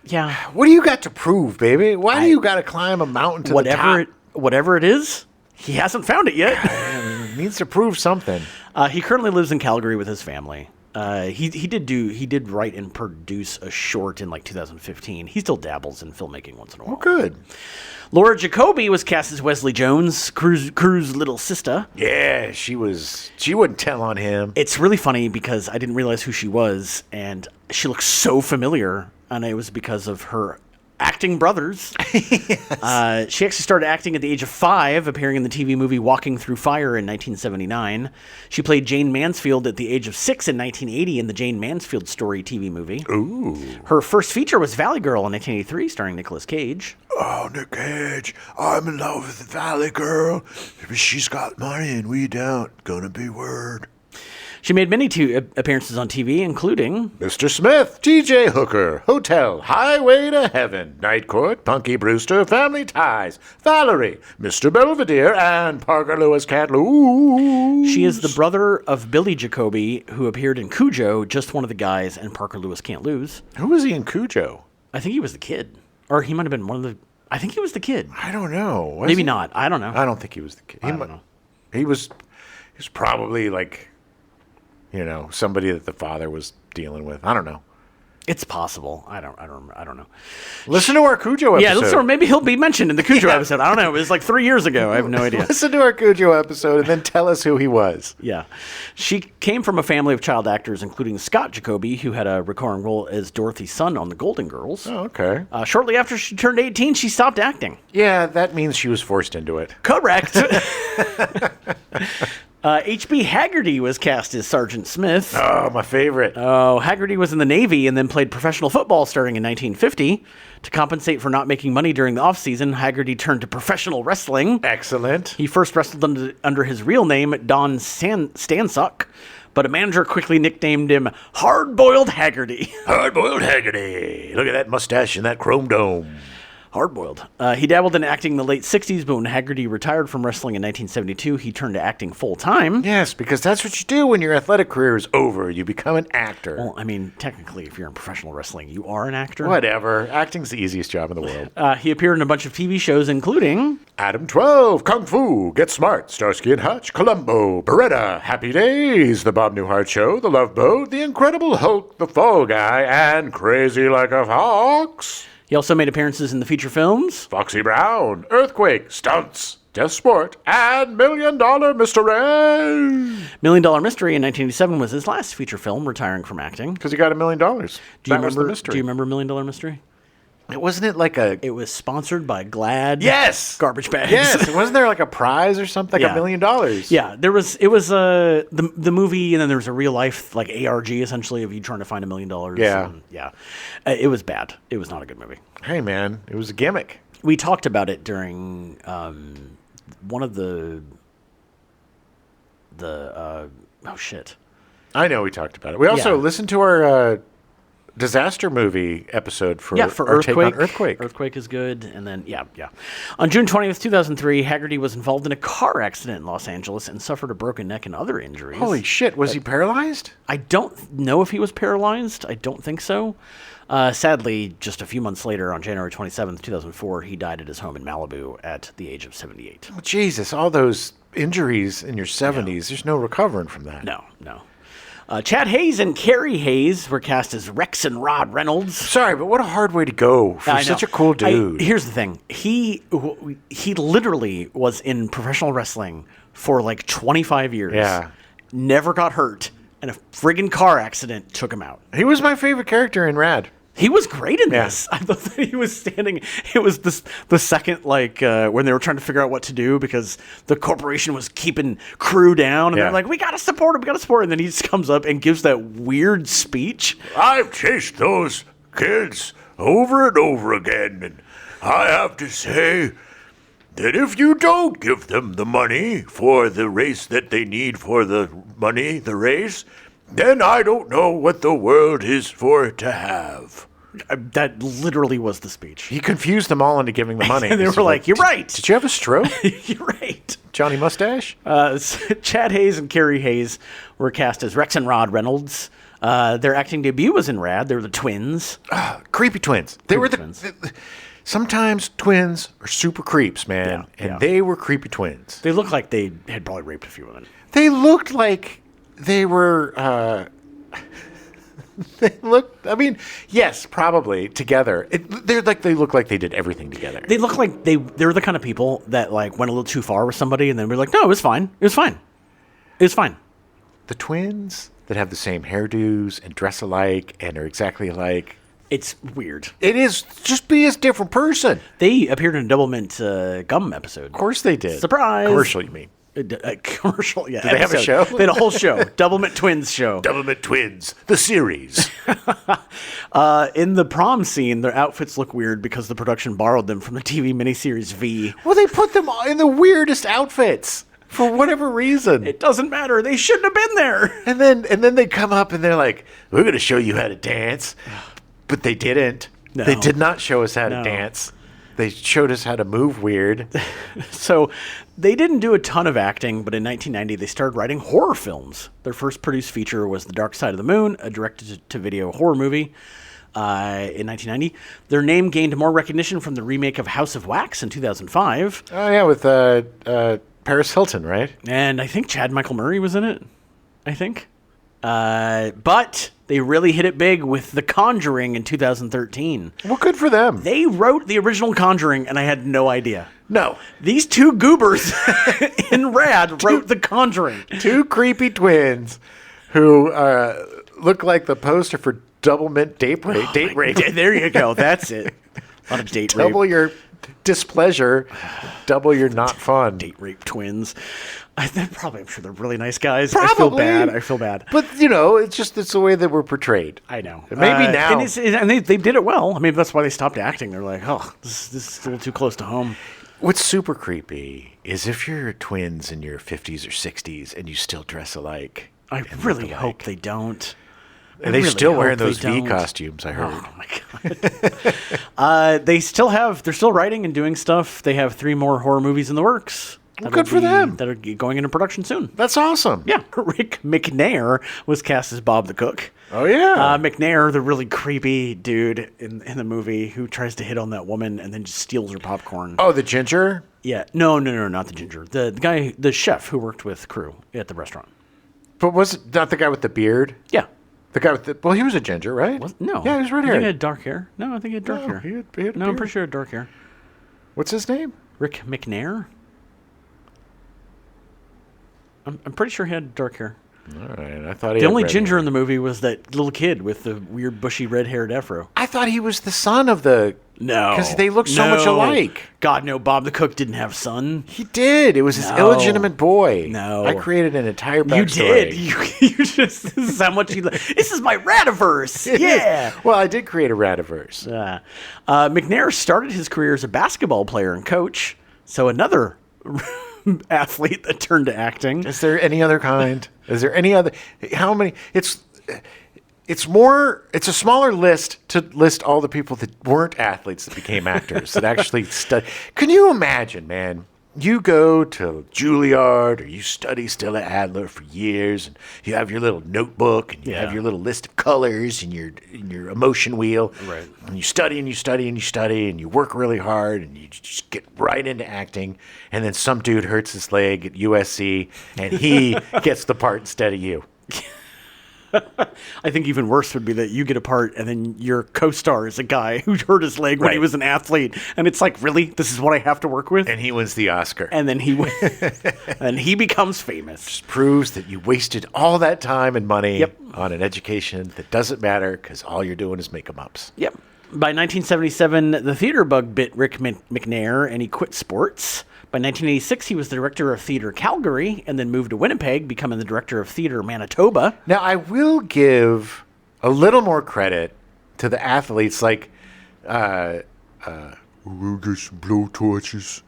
yeah. what do you got to prove, baby? Why do you got to climb a mountain to the top? Whatever it is, he hasn't found it yet. It needs to prove something. He currently lives in Calgary with his family. He did write and produce a short in like 2015. He still dabbles in filmmaking once in a while. Oh, good. Laura Jacoby was cast as Wesley Jones, Cruz's little sister. Yeah, she wouldn't tell on him. It's really funny because I didn't realize who she was, and she looks so familiar, and it was because of her acting brothers. Yes. She actually started acting at the age of 5, appearing in the TV movie Walking Through Fire in 1979. She played Jane Mansfield at the age of 6 in 1980 in the Jane Mansfield Story TV movie. Ooh. Her first feature was Valley Girl in 1983, starring Nicolas Cage. Oh, Nick Cage, I'm in love with the Valley Girl. She's got money and we don't. Gonna be word. She made many appearances on TV, including Mr. Smith, T.J. Hooker, Hotel, Highway to Heaven, Night Court, Punky Brewster, Family Ties, Valerie, Mr. Belvedere, and Parker Lewis Can't Lose. She is the brother of Billy Jacoby, who appeared in Cujo, Just One of the Guys, and Parker Lewis Can't Lose. Who was he in Cujo? I think he was the kid. Or he might have been one of the... I think he was the kid. I don't know. Was Maybe he? not. I don't know. I don't think he was the kid. I don't know. He was probably like, somebody that the father was dealing with. I don't know. It's possible. I don't know. Listen to our Cujo episode. Yeah, listen, or maybe he'll be mentioned in the Cujo episode. I don't know. It was like 3 years ago. I have no idea. Listen to our Cujo episode and then tell us who he was. Yeah. She came from a family of child actors, including Scott Jacoby, who had a recurring role as Dorothy's son on The Golden Girls. Oh, okay. Shortly after she turned 18, she stopped acting. Yeah, that means she was forced into it. Correct. H.B. Haggerty was cast as Sergeant Smith. Oh, my favorite. Oh, Haggerty was in the Navy and then played professional football starting in 1950. To compensate for not making money during the off-season, Haggerty turned to professional wrestling. Excellent. He first wrestled under his real name, Don Stansuck, but a manager quickly nicknamed him Hard-Boiled Haggerty. Hard-boiled Haggerty. Look at that mustache and that chrome dome. Hard-boiled. He dabbled in acting in the late 60s, but when Haggerty retired from wrestling in 1972, he turned to acting full-time. Yes, because that's what you do when your athletic career is over. You become an actor. Well, I mean, technically, if you're in professional wrestling, you are an actor. Whatever. Acting's the easiest job in the world. He appeared in a bunch of TV shows, including... Adam 12, Kung Fu, Get Smart, Starsky and Hutch, Columbo, Beretta, Happy Days, The Bob Newhart Show, The Love Boat, The Incredible Hulk, The Fall Guy, and Crazy Like a Fox. He also made appearances in the feature films Foxy Brown, Earthquake, Stunts, Death Sport, and $1 Million Mystery. $1 Million Mystery in 1987 was his last feature film, retiring from acting. Because he got $1 million. Do you Was the remember? mystery. Do you remember $1 Million Mystery? Wasn't it like a... It was sponsored by Glad. Yes! Garbage bags. Yes! Wasn't there like a prize or something? Like Yeah. $1 million? Yeah, there was. It was the movie, and then there was a real life like ARG essentially of you trying to find $1 million. Yeah. and, yeah. It was bad. It was not a good movie. Hey, man. It was a gimmick. We talked about it during one of the oh shit. I know we talked about it. We also Yeah. listened to our disaster movie episode for For our take Earthquake. on Earthquake. Earthquake is good. And then, yeah. On June 20th, 2003, Haggerty was involved in a car accident in Los Angeles and suffered a broken neck and other injuries. Holy shit. Was he paralyzed? I don't know if he was paralyzed. I don't think so. Sadly, just a few months later, on January 27th, 2004, he died at his home in Malibu at the age of 78. Oh, Jesus. All those injuries in your 70s. There's no recovering from that. No. Chad Hayes and Carrie Hayes were cast as Rex and Rod Reynolds. Sorry, but what a hard way to go for I know. such a cool dude. Here's the thing. He literally was in professional wrestling for like 25 years. Yeah. Never got hurt, and a friggin' car accident took him out. He was my favorite character in Rad. He was great in Yeah. this. I thought that he was standing. It was the second, like, when they were trying to figure out what to do because the corporation was keeping crew down. And Yeah. they're like, we got to support him. And then he just comes up and gives that weird speech. I've chased those kids over and over again, and I have to say that if you don't give them the money for the race that they need for the race, then I don't know what the world is for to have. That literally was the speech. He confused them all into giving the money. And they were like, you're right. Did you have a stroke, You're right. Johnny Mustache? Chad Hayes and Carrie Hayes were cast as Rex and Rod Reynolds. Their acting debut was in Rad. They were the twins. Creepy twins. They were twins. Sometimes twins are super creeps, man. Yeah, and yeah. they were creepy twins. They looked like they had probably raped a few women. They looked like they were. They looked. I mean, yes, probably together. They look like they did everything together. They look like they're the kind of people that like went a little too far with somebody, and then we're like, no, it was fine. It was fine. It was fine. The twins that have the same hairdos and dress alike and are exactly alike. It's weird. It is just be a different person. They appeared in a Double Mint gum episode. Of course they did. Surprise. Commercial, you mean? A commercial, yeah. Did they have a show? They had a whole show. Doublemint Twins show. Doublemint Twins, the series. In the prom scene, their outfits look weird because the production borrowed them from the TV miniseries V. Well, they put them in the weirdest outfits. for whatever reason. It doesn't matter. They shouldn't have been there. And then they come up and they're like, "We're going to show you how to dance," but they didn't. No. They did not show us how to No. dance. They showed us how to move weird. So they didn't do a ton of acting, but in 1990 they started writing horror films. Their first produced feature was The Dark Side of the Moon, a direct-to-video horror movie. In 1990, their name gained more recognition from the remake of House of Wax in 2005, Oh yeah, with Paris Hilton, right? and I think Chad Michael Murray was in it. I think, but they really hit it big with The Conjuring in 2013. Well, good for them. They wrote the original Conjuring, and I had no idea. No, These two goobers in Rad wrote The Conjuring. two creepy twins who look like the poster for Double Mint Date Rape. There you go. That's it. A lot of date rape. Double your displeasure, double your not fun. Date rape twins. I'm sure they're really nice guys. Probably. I feel bad. But it's the way that we're portrayed. I know. Maybe now. And they did it well. I mean, that's why they stopped acting. They're like, oh, this is a little too close to home. What's super creepy is if you're twins in your 50s or 60s and you still dress alike. I and really look hope alike. they don't. And they're still wearing hope those they V don't. costumes, I heard. Oh my god. They're still writing and doing stuff. They have 3 more horror movies in the works. Well, good for them. That are going into production soon. That's awesome. Yeah, Rick McNair was cast as Bob the Cook. Oh, yeah. McNair, the really creepy dude in the movie who tries to hit on that woman and then just steals her popcorn. Oh, the ginger? Yeah, no, not the ginger. The guy, the chef who worked with crew at the restaurant. But was it not the guy with the beard? Yeah. The guy with well, he was a ginger, right? No. Yeah, he was red I think haired. he had dark hair. No, I think he had dark hair. He had a No, I'm beard. pretty sure he had dark hair. What's his name? Rick McNair? I'm pretty sure he had dark hair. All right, I thought he The had only red ginger hair. in the movie was that little kid with the weird bushy red-haired afro. I thought he was the son of the... No. Because they look so much No. alike. God, no, Bob the Cook didn't have a son. He did. It was his No. illegitimate boy. No. I created an entire You backstory. did. You just, this is how much you... This is my Radiverse. Yeah. Well, I did create a Radiverse. McNair started his career as a basketball player and coach. So another athlete that turned to acting. Is there any other kind? Is there any other? How many? It's a smaller list to list all the people that weren't athletes that became actors that actually studied. Can you imagine, man? You go to Juilliard or you study Stella Adler for years, and you have your little notebook and you have Yeah. your little list of colors and your emotion wheel. Right. And you study and you study and you study and you work really hard and you just get right into acting. And then some dude hurts his leg at USC and he gets the part instead of you. I think even worse would be that you get a part and then your co-star is a guy who hurt his leg when he Right. was an athlete. And it's like, really? This is what I have to work with? And he wins the Oscar. And then and he becomes famous. Proves that you wasted all that time and money Yep. on an education that doesn't matter because all you're doing is make 'em ups. Yep. By 1977, the theater bug bit Rick McNair and he quit sports. By 1986, he was the director of theater Calgary and then moved to Winnipeg, becoming the director of theater Manitoba. Now, I will give a little more credit to the athletes like We'll get some blowtorches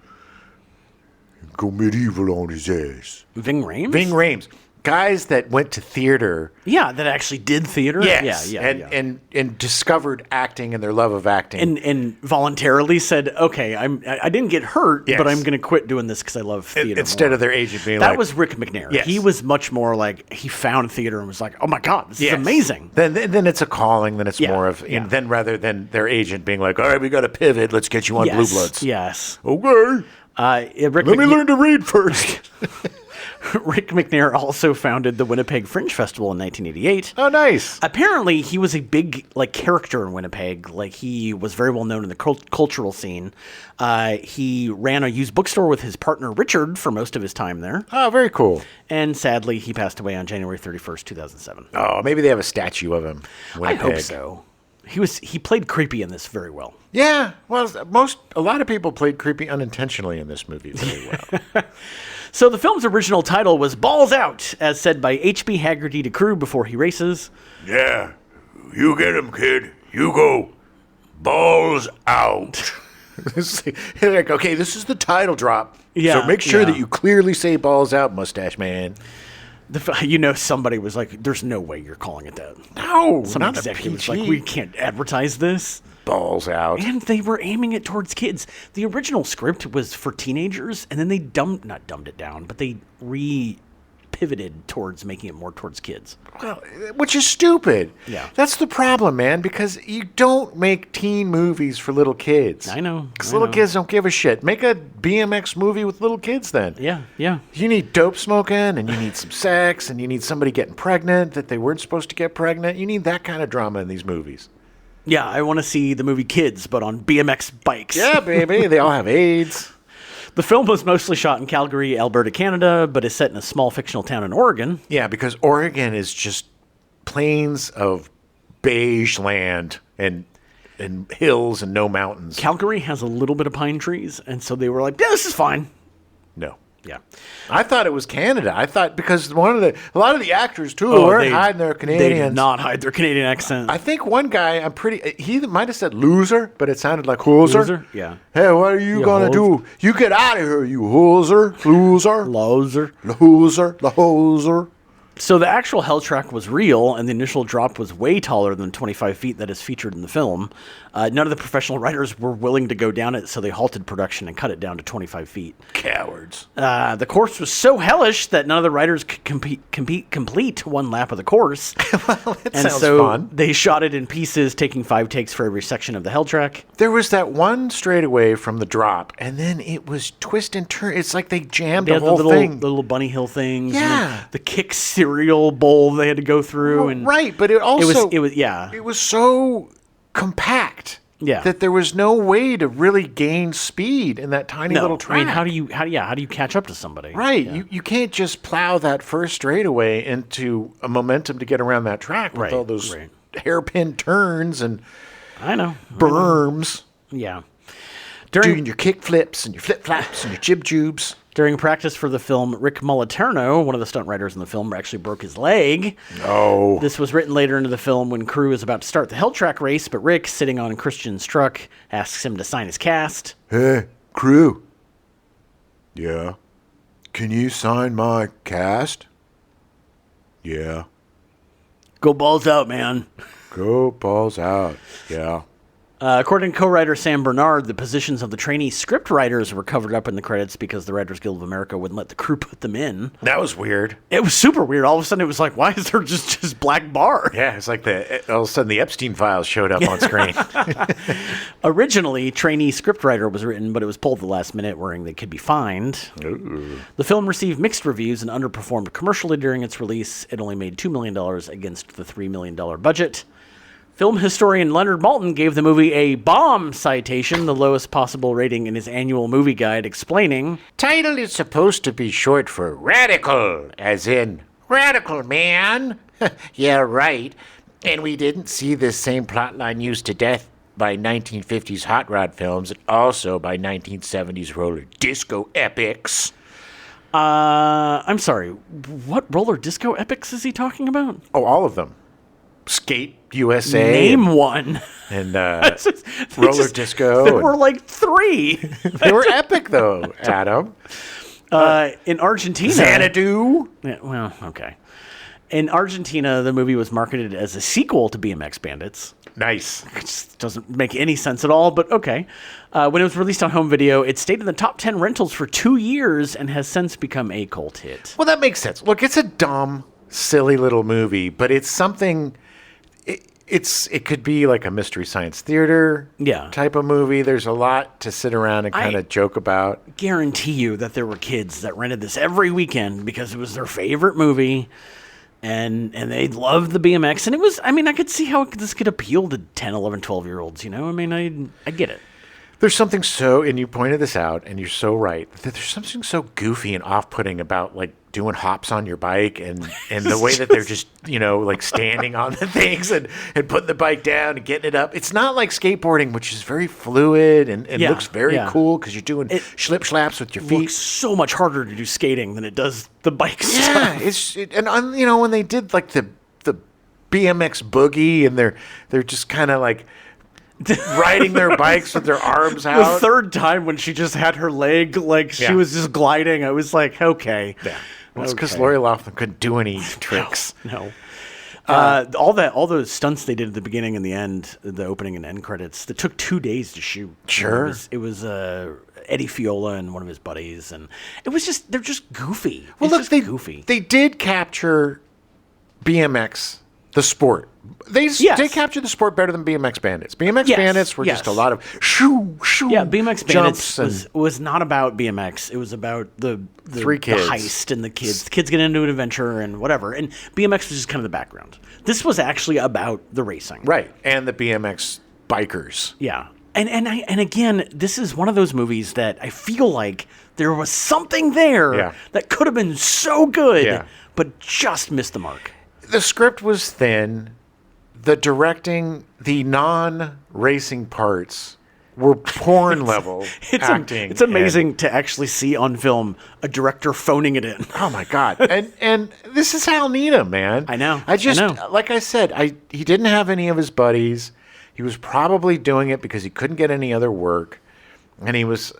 and go medieval on his ass. Ving Rhames? Ving Rhames. Guys that went to theater. Yeah, that actually did theater. Yes. Yeah. And discovered acting and their love of acting. And voluntarily said, okay, I didn't get hurt, Yes. but I'm going to quit doing this because I love theater. Instead more. of their agent being That like... was Rick McNair. Yes. He was much more like, he found theater and was like, oh my God, this Yes. is amazing. Then it's a calling. Then it's Yeah, more of... yeah. And then rather than their agent being like, all right, we got to pivot. Let's get you on Blue Bloods. Yes. Okay, Rick let me learn to read first. Rick McNair also founded the Winnipeg Fringe Festival in 1988. Oh, nice. Apparently, he was a big character in Winnipeg. Like he was very well known in the cultural scene. He ran a used bookstore with his partner Richard for most of his time there. Oh, very cool. And sadly, he passed away on January 31st, 2007. Oh, maybe they have a statue of him. in I hope Winnipeg. so. He played creepy in this very well. Yeah, well, a lot of people played creepy unintentionally in this movie very well. So the film's original title was Balls Out, as said by H.B. Haggerty to crew before he races. Yeah, you get him, kid. You go. Balls out. Like, okay, this is the title drop. Yeah, So make sure yeah. that you clearly say balls out, mustache man. Somebody was like, "There's no way you're calling it that." No, Some not a executive was PG. like, "We can't advertise this." Balls out. And they were aiming it towards kids. The original script was for teenagers, and then they not dumbed it down, but they pivoted towards making it more towards kids. Well, which is stupid. Yeah. That's the problem, man, because you don't make teen movies for little kids. I know. Because I little know. kids don't give a shit. Make a BMX movie with little kids then. Yeah, yeah. You need dope smoking, and you need some sex, and you need somebody getting pregnant that they weren't supposed to get pregnant. You need that kind of drama in these movies. Yeah, I want to see the movie Kids, but on BMX bikes. Yeah, baby. They all have AIDS. The film was mostly shot in Calgary, Alberta, Canada, but is set in a small fictional town in Oregon. Yeah, because Oregon is just plains of beige land and hills and no mountains. Calgary has a little bit of pine trees, and so they were like, "Yeah, this is fine." No. Yeah. I thought it was Canada. I thought because a lot of the actors too weren't hiding their Canadians. They did not hide their Canadian accent. I think one guy, he might have said loser, but it sounded like hoser. Loser? Yeah. Hey, what are you gonna hose. do? You get out of here, you hoser, loser, Loser. loser. So the actual hell track was real, and the initial drop was way taller than 25 feet that is featured in the film. None of the professional writers were willing to go down it, so they halted production and cut it down to 25 feet. Cowards. The course was so hellish that none of the riders could complete one lap of the course. That And sounds so fun. they shot it in pieces, taking 5 takes for every section of the hell track. There was that one straightaway from the drop, and then it was twist and turn. It's like they jammed They the had whole the thing. little bunny hill things. And Yeah. the kick cereal bowl they had to go through. And Right, but it also it was yeah. it was so compact. Yeah. That there was no way to really gain speed in that tiny little track. I mean, how do you catch up to somebody? Right. Yeah. You can't just plow that first straightaway into a momentum to get around that track with Right, all those right. hairpin turns and I know. berms. Yeah. Doing your kick flips and your flip flaps and your jib jubes. During practice for the film, Rick Moliterno, one of the stunt writers in the film, actually broke his leg. Oh. This was written later into the film when crew is about to start the hell track race, but Rick, sitting on Christian's truck, asks him to sign his cast. Hey, crew. Yeah. Can you sign my cast? Yeah. Go balls out, man. Go balls out. Yeah. According to co-writer Sam Bernard, the positions of the trainee script writers were covered up in the credits because the Writers Guild of America wouldn't let the crew put them in. That was weird. It was super weird. All of a sudden, it was like, why is there just black bar? Yeah, it's like all of a sudden the Epstein files showed up on screen. Originally, trainee scriptwriter was written, but it was pulled at the last minute, worrying they could be fined. Ooh. The film received mixed reviews and underperformed commercially during its release. It only made $2 million against the $3 million budget. Film historian Leonard Maltin gave the movie a bomb citation, the lowest possible rating in his annual movie guide, explaining, Title is supposed to be short for radical, as in radical, man. Yeah, right. And we didn't see this same plotline used to death by 1950s hot rod films and also by 1970s roller disco epics. I'm sorry, what roller disco epics is he talking about? Oh, all of them. Skate USA. Name one. And It's just- roller just- disco. There were like 3. They were epic, though, Adam. In Argentina. Xanadu. Yeah, well, okay. In Argentina, the movie was marketed as a sequel to BMX Bandits. Nice. It just doesn't make any sense at all, but okay. When it was released on home video, it stayed in the top 10 rentals for 2 years and has since become a cult hit. Well, that makes sense. Look, it's a dumb, silly little movie, but it's something. It could be like a mystery science theater type of movie. There's a lot to sit around and kind of joke about. Guarantee you that there were kids that rented this every weekend because it was their favorite movie. And they loved the BMX. And it was, I mean, I could see how this could appeal to 10, 11, 12-year-olds, you know? I mean, I get it. There's something so, and you pointed this out, and you're so right, that there's something so goofy and off-putting about, like, doing hops on your bike and the way that they're just, like, standing on the things and putting the bike down and getting it up. It's not like skateboarding, which is very fluid and looks very cool because you're doing schlip-schlaps with your It feet. looks so much harder to do skating than it does the bike Yeah, stuff. when they did, like, the BMX boogie, and they're just kind of, like, riding their bikes with their arms The out. third time when she just had her leg, like she Yeah. was just gliding, I was like, okay. Yeah. Well, it's because Okay. Lori Loughlin couldn't do any tricks. No. All those stunts they did at the beginning and the end, the opening and end credits, that took 2 days to shoot. Sure. It was Eddie Fiola and one of his buddies, and it was just they're just goofy. Well, It's look, just goofy. They did capture BMX, the sport. They Yes. did capture the sport better than BMX Bandits. BMX Yes, Bandits were just a yes. lot of shoo, shoo. Yeah, BMX jumps Bandits was not about BMX. It was about the Three kids. the heist and the kids. The kids get into an adventure and whatever. And BMX was just kind of the background. This was actually about the racing. Right, and the BMX bikers. Yeah. And again, this is one of those movies that I feel like there was something there Yeah. that could have been so good, Yeah. but just missed the mark. The script was thin. The directing, the non-racing parts were porn level acting. It's amazing to actually see on film a director phoning it in. Oh my god! And this is Hal Needham, man. I know. I just I know. like I said, he didn't have any of his buddies. He was probably doing it because he couldn't get any other work, and he was,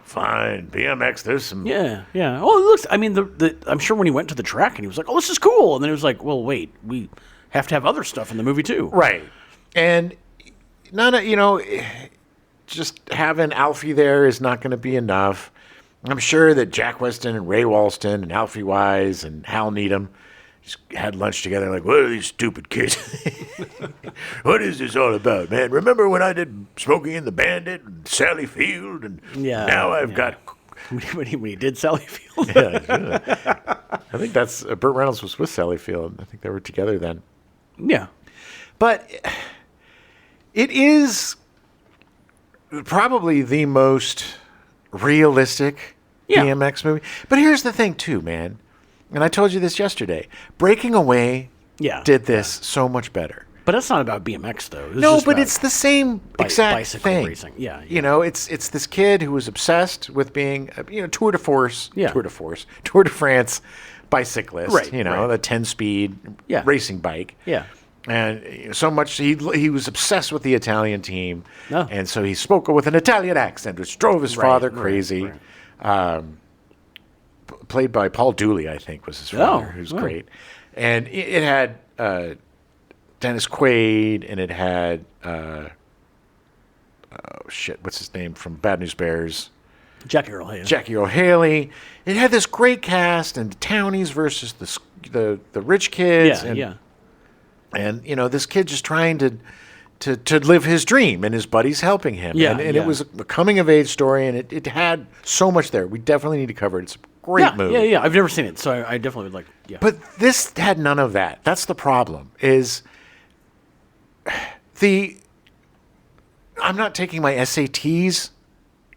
fine. BMX, there's some. Yeah, yeah. Oh, it looks. I mean, I'm sure when he went to the track and he was like, "Oh, this is cool," and then he was like, "Well, wait, we have to have other stuff in the movie too." Right, and just having Alfie there is not going to be enough. I'm sure that Jack Weston and Ray Walston and Alfie Wise and Hal Needham just had lunch together. Like, what are these stupid kids? What is this all about, man? Remember when I did Smokey and the Bandit and Sally Field, and Yeah, now I've yeah. got. when he did Sally Field. I think that's Burt Reynolds was with Sally Field. I think they were together then. Yeah. But it is probably the most realistic Yeah. BMX movie. But here's the thing, too, man. And I told you this yesterday. Breaking Away Yeah. did this so much better. But that's not about BMX though. It was No, just but about it's the same exact bicycle thing. racing. Yeah, You know, it's this kid who was obsessed with being, Tour de Force, Yeah. Tour de France bicyclist. Right, The right. 10-speed Yeah. racing bike. Yeah. And so much he was obsessed with the Italian team, Oh. and so he spoke with an Italian accent, which drove his father right, crazy. right. Played by Paul Dooley, I think, was his father, who's oh. great. And it had Dennis Quaid, and it had what's his name from Bad News Bears? Jackie Earle Haley. Jackie O'Haley. It had this great cast, and the townies versus the rich kids. Yeah, and, yeah. And this kid just trying to live his dream, and his buddies helping him. Yeah, and yeah. it was a coming of age story, and it had so much there. We definitely need to cover it. It's a great Yeah, movie. yeah. I've never seen it, so I definitely would like. Yeah. But this had none of that. That's the problem. I'm not taking my SATs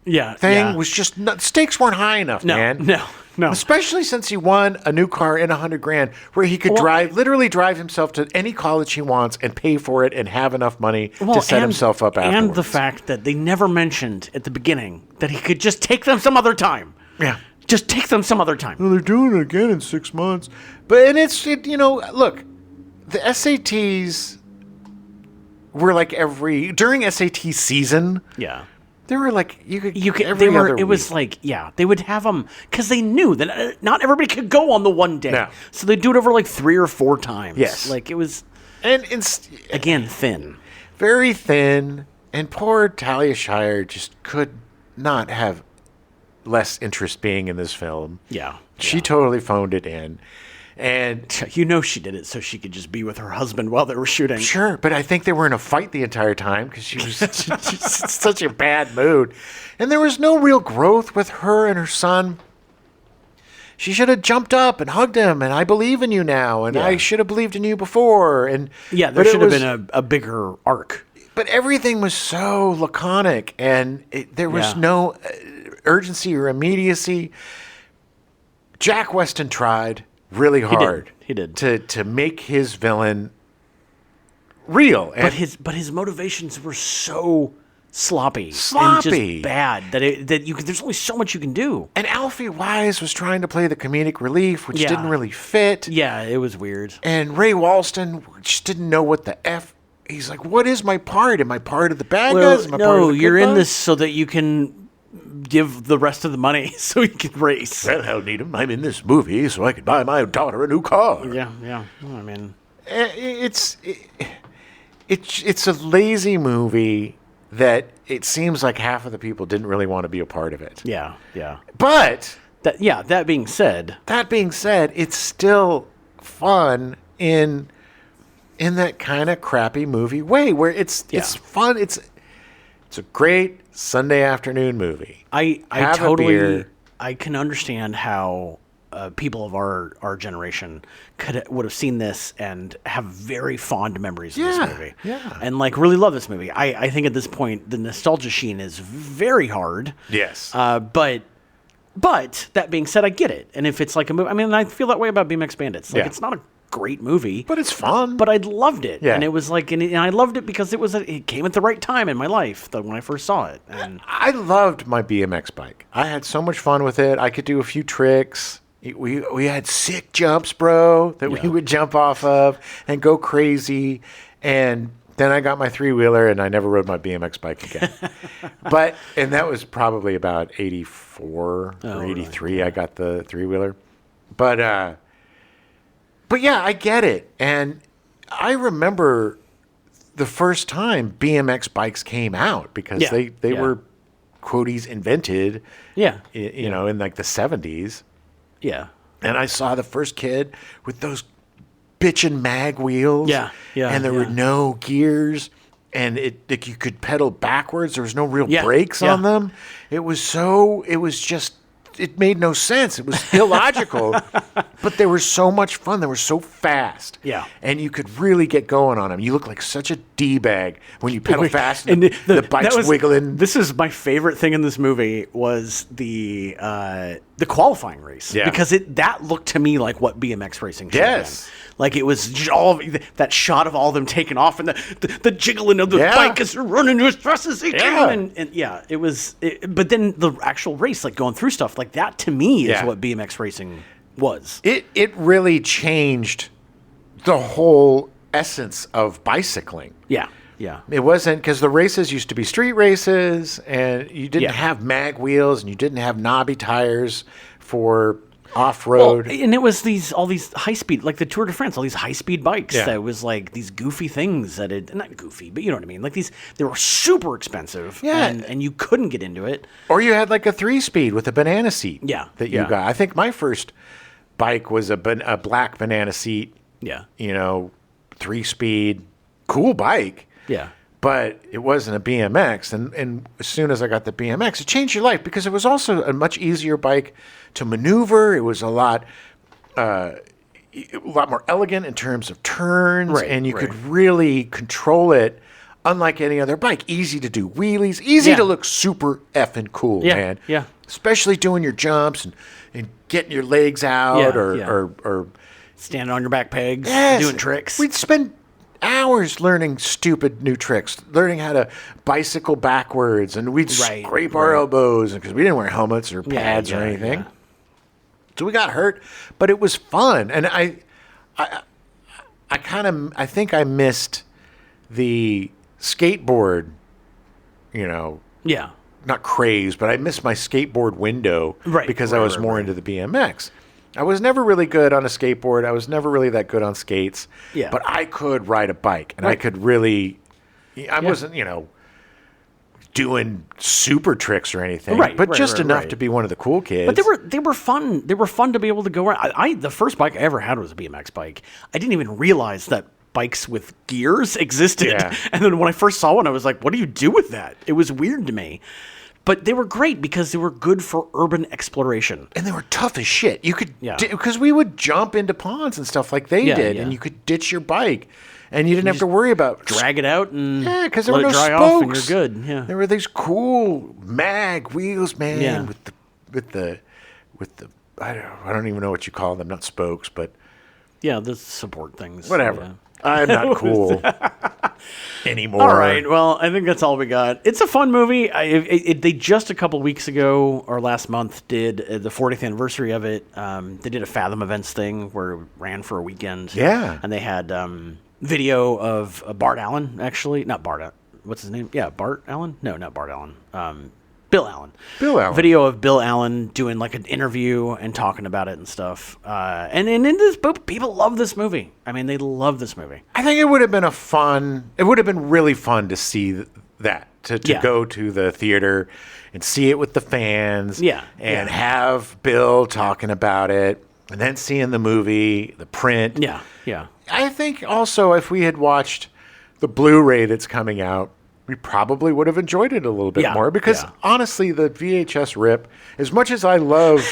yeah. thing. yeah. Was just stakes weren't high enough, no, man. no. Especially since he won a new car and $100,000, where he could Well- literally drive himself to any college he wants and pay for it and have enough money to set and- himself up afterwards. And the fact that they never mentioned at the beginning that he could just take them some other time. Yeah. Just take them some other time. Well, they're doing it again in 6 months. But look, the SATs were like during SAT season. Yeah. They were like you could They were. It was like, yeah, they would have them because they knew that not everybody could go on the one day, No. so they do it over like 3 or 4 times. Yes. like it was and again thin. very thin, and poor Talia Shire just could not have less interest being in this film. Yeah, She totally phoned it in. And she did it so she could just be with her husband while they were shooting. sure, but I think they were in a fight the entire time because she was she's in such a bad mood. And there was no real growth with her and her son. She should have jumped up and hugged him, and I believe in you now, and Yeah. I should have believed in you before. And Yeah, there but it should have was- been a bigger arc. But everything was so laconic, and there was Yeah. no urgency or immediacy. Jack Weston tried really hard. He did. to make his villain real. And But his motivations were so sloppy, and Sloppy. just bad there's only so much you can do. and Alfie Wise was trying to play the comedic relief, which Yeah. didn't really fit. Yeah, it was weird. And Ray Walston just didn't know what the F he's like, what is my part? Am I part of the bad Well, guys? Am I part of no, the good you're in guys? this so that you can give the rest of the money so you can race. Well, Hal Needham, I'm in this movie so I could buy my daughter a new car. Yeah. I mean, It's a lazy movie that it seems like half of the people didn't really want to be a part of it. yeah. But That being said, it's still fun in that kind of crappy movie way where it's fun. It's a great Sunday afternoon movie. I Have a totally beer. I can understand how people of our generation would have seen this and have very fond memories of this movie. Yeah. And like really love this movie. I think at this point the nostalgia sheen is very hard. Yes. But that being said, I get it. And if it's like a movie, I mean, I feel that way about BMX Bandits. Like, Yeah. it's not a great movie, but it's fun. but I loved it. Yeah. And it was like, and I loved it because it came at the right time in my life when I first saw it. And I loved my BMX bike. I had so much fun with it. I could do a few tricks. We had sick jumps, bro, that we would jump off of and go crazy. And then I got my 3-wheeler and I never rode my BMX bike again. And that was probably about 84 or 83. I got the 3-wheeler. But yeah, I get it. And I remember the first time BMX bikes came out because they were quoties invented, you know, in like the 70s. yeah. And I saw the first kid with those bitchin' mag wheels. Yeah. And there were no gears. And like you could pedal backwards. There was no real brakes on them. It made no sense. It was illogical. But they were so much fun. They were so fast. Yeah. And you could really get going on them. You look like such a D-bag when you pedal fast and the bike's wiggling. This is my favorite thing in this movie was the qualifying race. Yeah. Because that looked to me like what BMX racing should Yes. have been. Like it was just all that shot of all of them taking off and the jiggling of the bike as they're running as fast as they can. And it was. But then the actual race, like going through stuff like that, to me is what BMX racing was. It really changed the whole essence of bicycling. Yeah. It wasn't because the races used to be street races, and you didn't have mag wheels, and you didn't have knobby tires for off-road. Well, and it was all these high speed, like the Tour de France, all these high speed bikes that was like these goofy things not goofy, but you know what I mean? Like they were super expensive and you couldn't get into it. Or you had like a 3-speed with a banana seat. Yeah. That you got. I think my first bike was a black banana seat. Yeah. You know, 3-speed, cool bike. Yeah. But it wasn't a BMX. And as soon as I got the BMX, it changed your life because it was also a much easier bike to maneuver. It was a lot more elegant in terms of turns, and you could really control it unlike any other bike. Easy to do wheelies, easy to look super effing cool, man. Yeah. Especially doing your jumps and getting your legs out or standing on your back pegs, Yes. doing tricks. We'd spend hours learning stupid new tricks, learning how to bicycle backwards, and we'd scrape our elbows because we didn't wear helmets or pads or anything. Yeah. So we got hurt, but it was fun. And I think I missed the skateboard, you know, not craze, but I missed my skateboard window because I was more into the BMX. I was never really good on a skateboard. I was never really that good on skates. Yeah. But I could ride a bike, and I could really. I wasn't, doing super tricks or anything, but just enough to be one of the cool kids. But they were fun. They were fun to be able to go around. The first bike I ever had was a BMX bike. I didn't even realize that bikes with gears existed. Yeah. And then when I first saw one, I was like, "What do you do with that?" It was weird to me. But they were great because they were good for urban exploration. And they were tough as shit. You could, because we would jump into ponds and stuff like they did, and you could ditch your bike, and you didn't have to worry about drag it out and because there let were no it dry spokes. off, and you're good. Yeah, there were these cool mag wheels, man, with the I don't even know what you call them, not spokes, but the support things. Whatever. Yeah. I'm not cool anymore. All right. Well, I think that's all we got. It's a fun movie. They just a couple weeks ago or last month did the 40th anniversary of it. They did a Fathom Events thing where it ran for a weekend. Yeah. And they had video of Bart Allen, actually. Not Bart. What's his name? Yeah, Bart Allen? No, not Bart Allen. Bill Allen. Bill Allen. Video of Bill Allen doing like an interview and talking about it and stuff. And in this book, people love this movie. I mean, they love this movie. I think it would have been really fun to see that, to go to the theater and see it with the fans. And have Bill talking about it, and then seeing the movie, the print. Yeah. I think also if we had watched the Blu-ray that's coming out, we probably would have enjoyed it a little bit more, because honestly, the VHS rip, as much as I love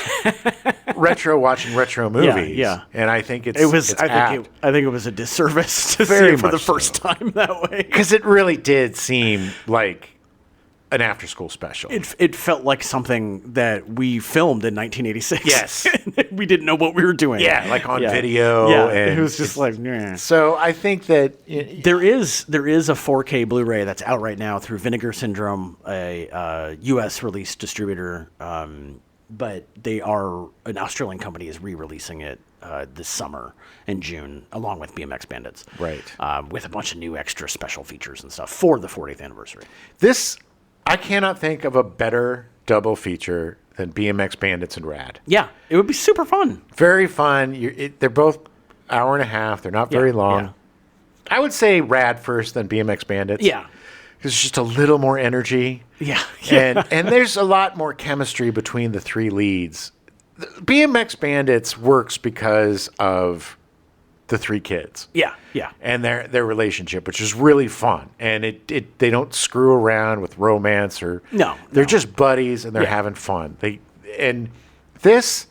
watching retro movies, and I think I think it was a disservice to see it for the first time that way, because it really did seem like an after-school special. It felt like something that we filmed in 1986. Yes. We didn't know what we were doing. Yeah, like on video. Yeah, and it was just like, nah. So I think that... There is a 4K Blu-ray that's out right now through Vinegar Syndrome, a U.S. release distributor, but an Australian company is re-releasing it this summer in June, along with BMX Bandits. Right. With a bunch of new extra special features and stuff for the 40th anniversary. I cannot think of a better double feature than BMX Bandits and Rad. Yeah, it would be super fun. Very fun. They're both hour and a half. They're not very long. Yeah. I would say Rad first, then BMX Bandits. Yeah. Because it's just a little more energy. Yeah. And there's a lot more chemistry between the three leads. BMX Bandits works because of the three kids. Yeah. And their relationship, which is really fun. And they don't screw around with romance or they're just buddies and they're having fun. And this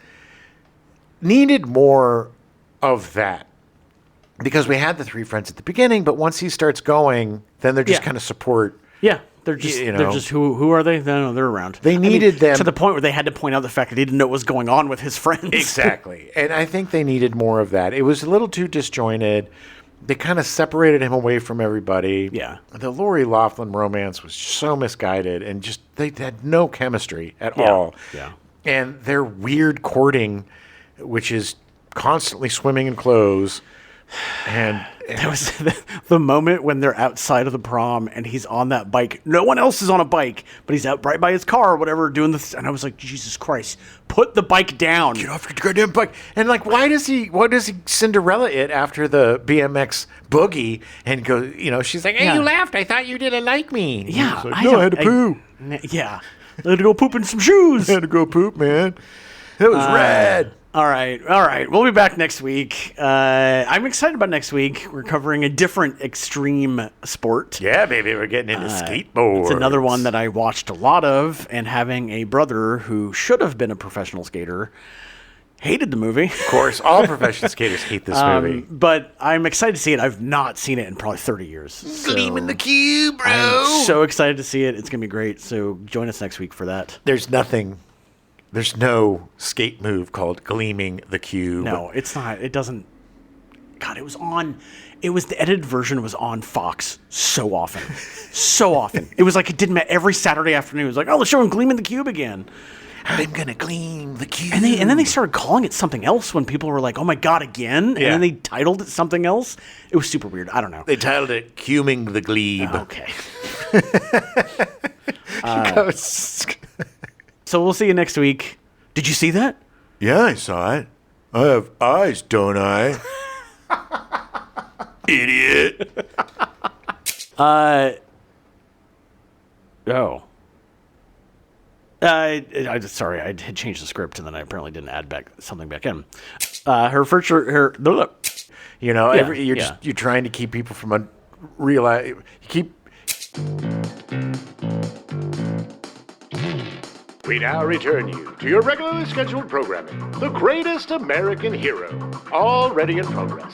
needed more of that, because we had the three friends at the beginning, but once he starts going, then they're just kind of support. Yeah. They're just who are they? No, they're around. They needed them to the point where they had to point out the fact that he didn't know what was going on with his friends. Exactly. And I think they needed more of that. It was a little too disjointed. They kind of separated him away from everybody. Yeah. The Lori Loughlin romance was so misguided, and just they had no chemistry at all. Yeah. And their weird courting, which is constantly swimming in clothes. And that was the moment when they're outside of the prom and he's on that bike. No one else is on a bike, but he's out right by his car or whatever doing this. And I was like, Jesus Christ, put the bike down. Get off your goddamn bike. And like, why does he Cinderella it after the BMX boogie and go, she's like, hey, you laughed. I thought you didn't like me. Yeah. Like, I had to poo. Yeah. I had to go poop in some shoes. I had to go poop, man. It was rad. All right. We'll be back next week. I'm excited about next week. We're covering a different extreme sport. Yeah, baby, we're getting into skateboards. It's another one that I watched a lot of, and having a brother who should have been a professional skater hated the movie. Of course, all professional skaters hate this movie. But I'm excited to see it. I've not seen it in probably 30 years. Gleaming the cube, bro. I'm so excited to see it. It's going to be great. So join us next week for that. There's no skate move called Gleaming the Cube. No, it's not. It doesn't. God, the edited version was on Fox so often. So often. It was like it didn't matter. Every Saturday afternoon, it was like, oh, let's show him Gleaming the Cube again. I'm going to gleam the cube. And then they started calling it something else when people were like, oh my God, again? And then they titled it something else. It was super weird. I don't know. They titled it Cuming the Glebe. Okay. So we'll see you next week. Did you see that? Yeah, I saw it. I have eyes, don't I? Idiot. Sorry, I had changed the script and then I apparently didn't add something back in. You're trying to keep people from We now return you to your regularly scheduled programming, The Greatest American Hero, already in progress.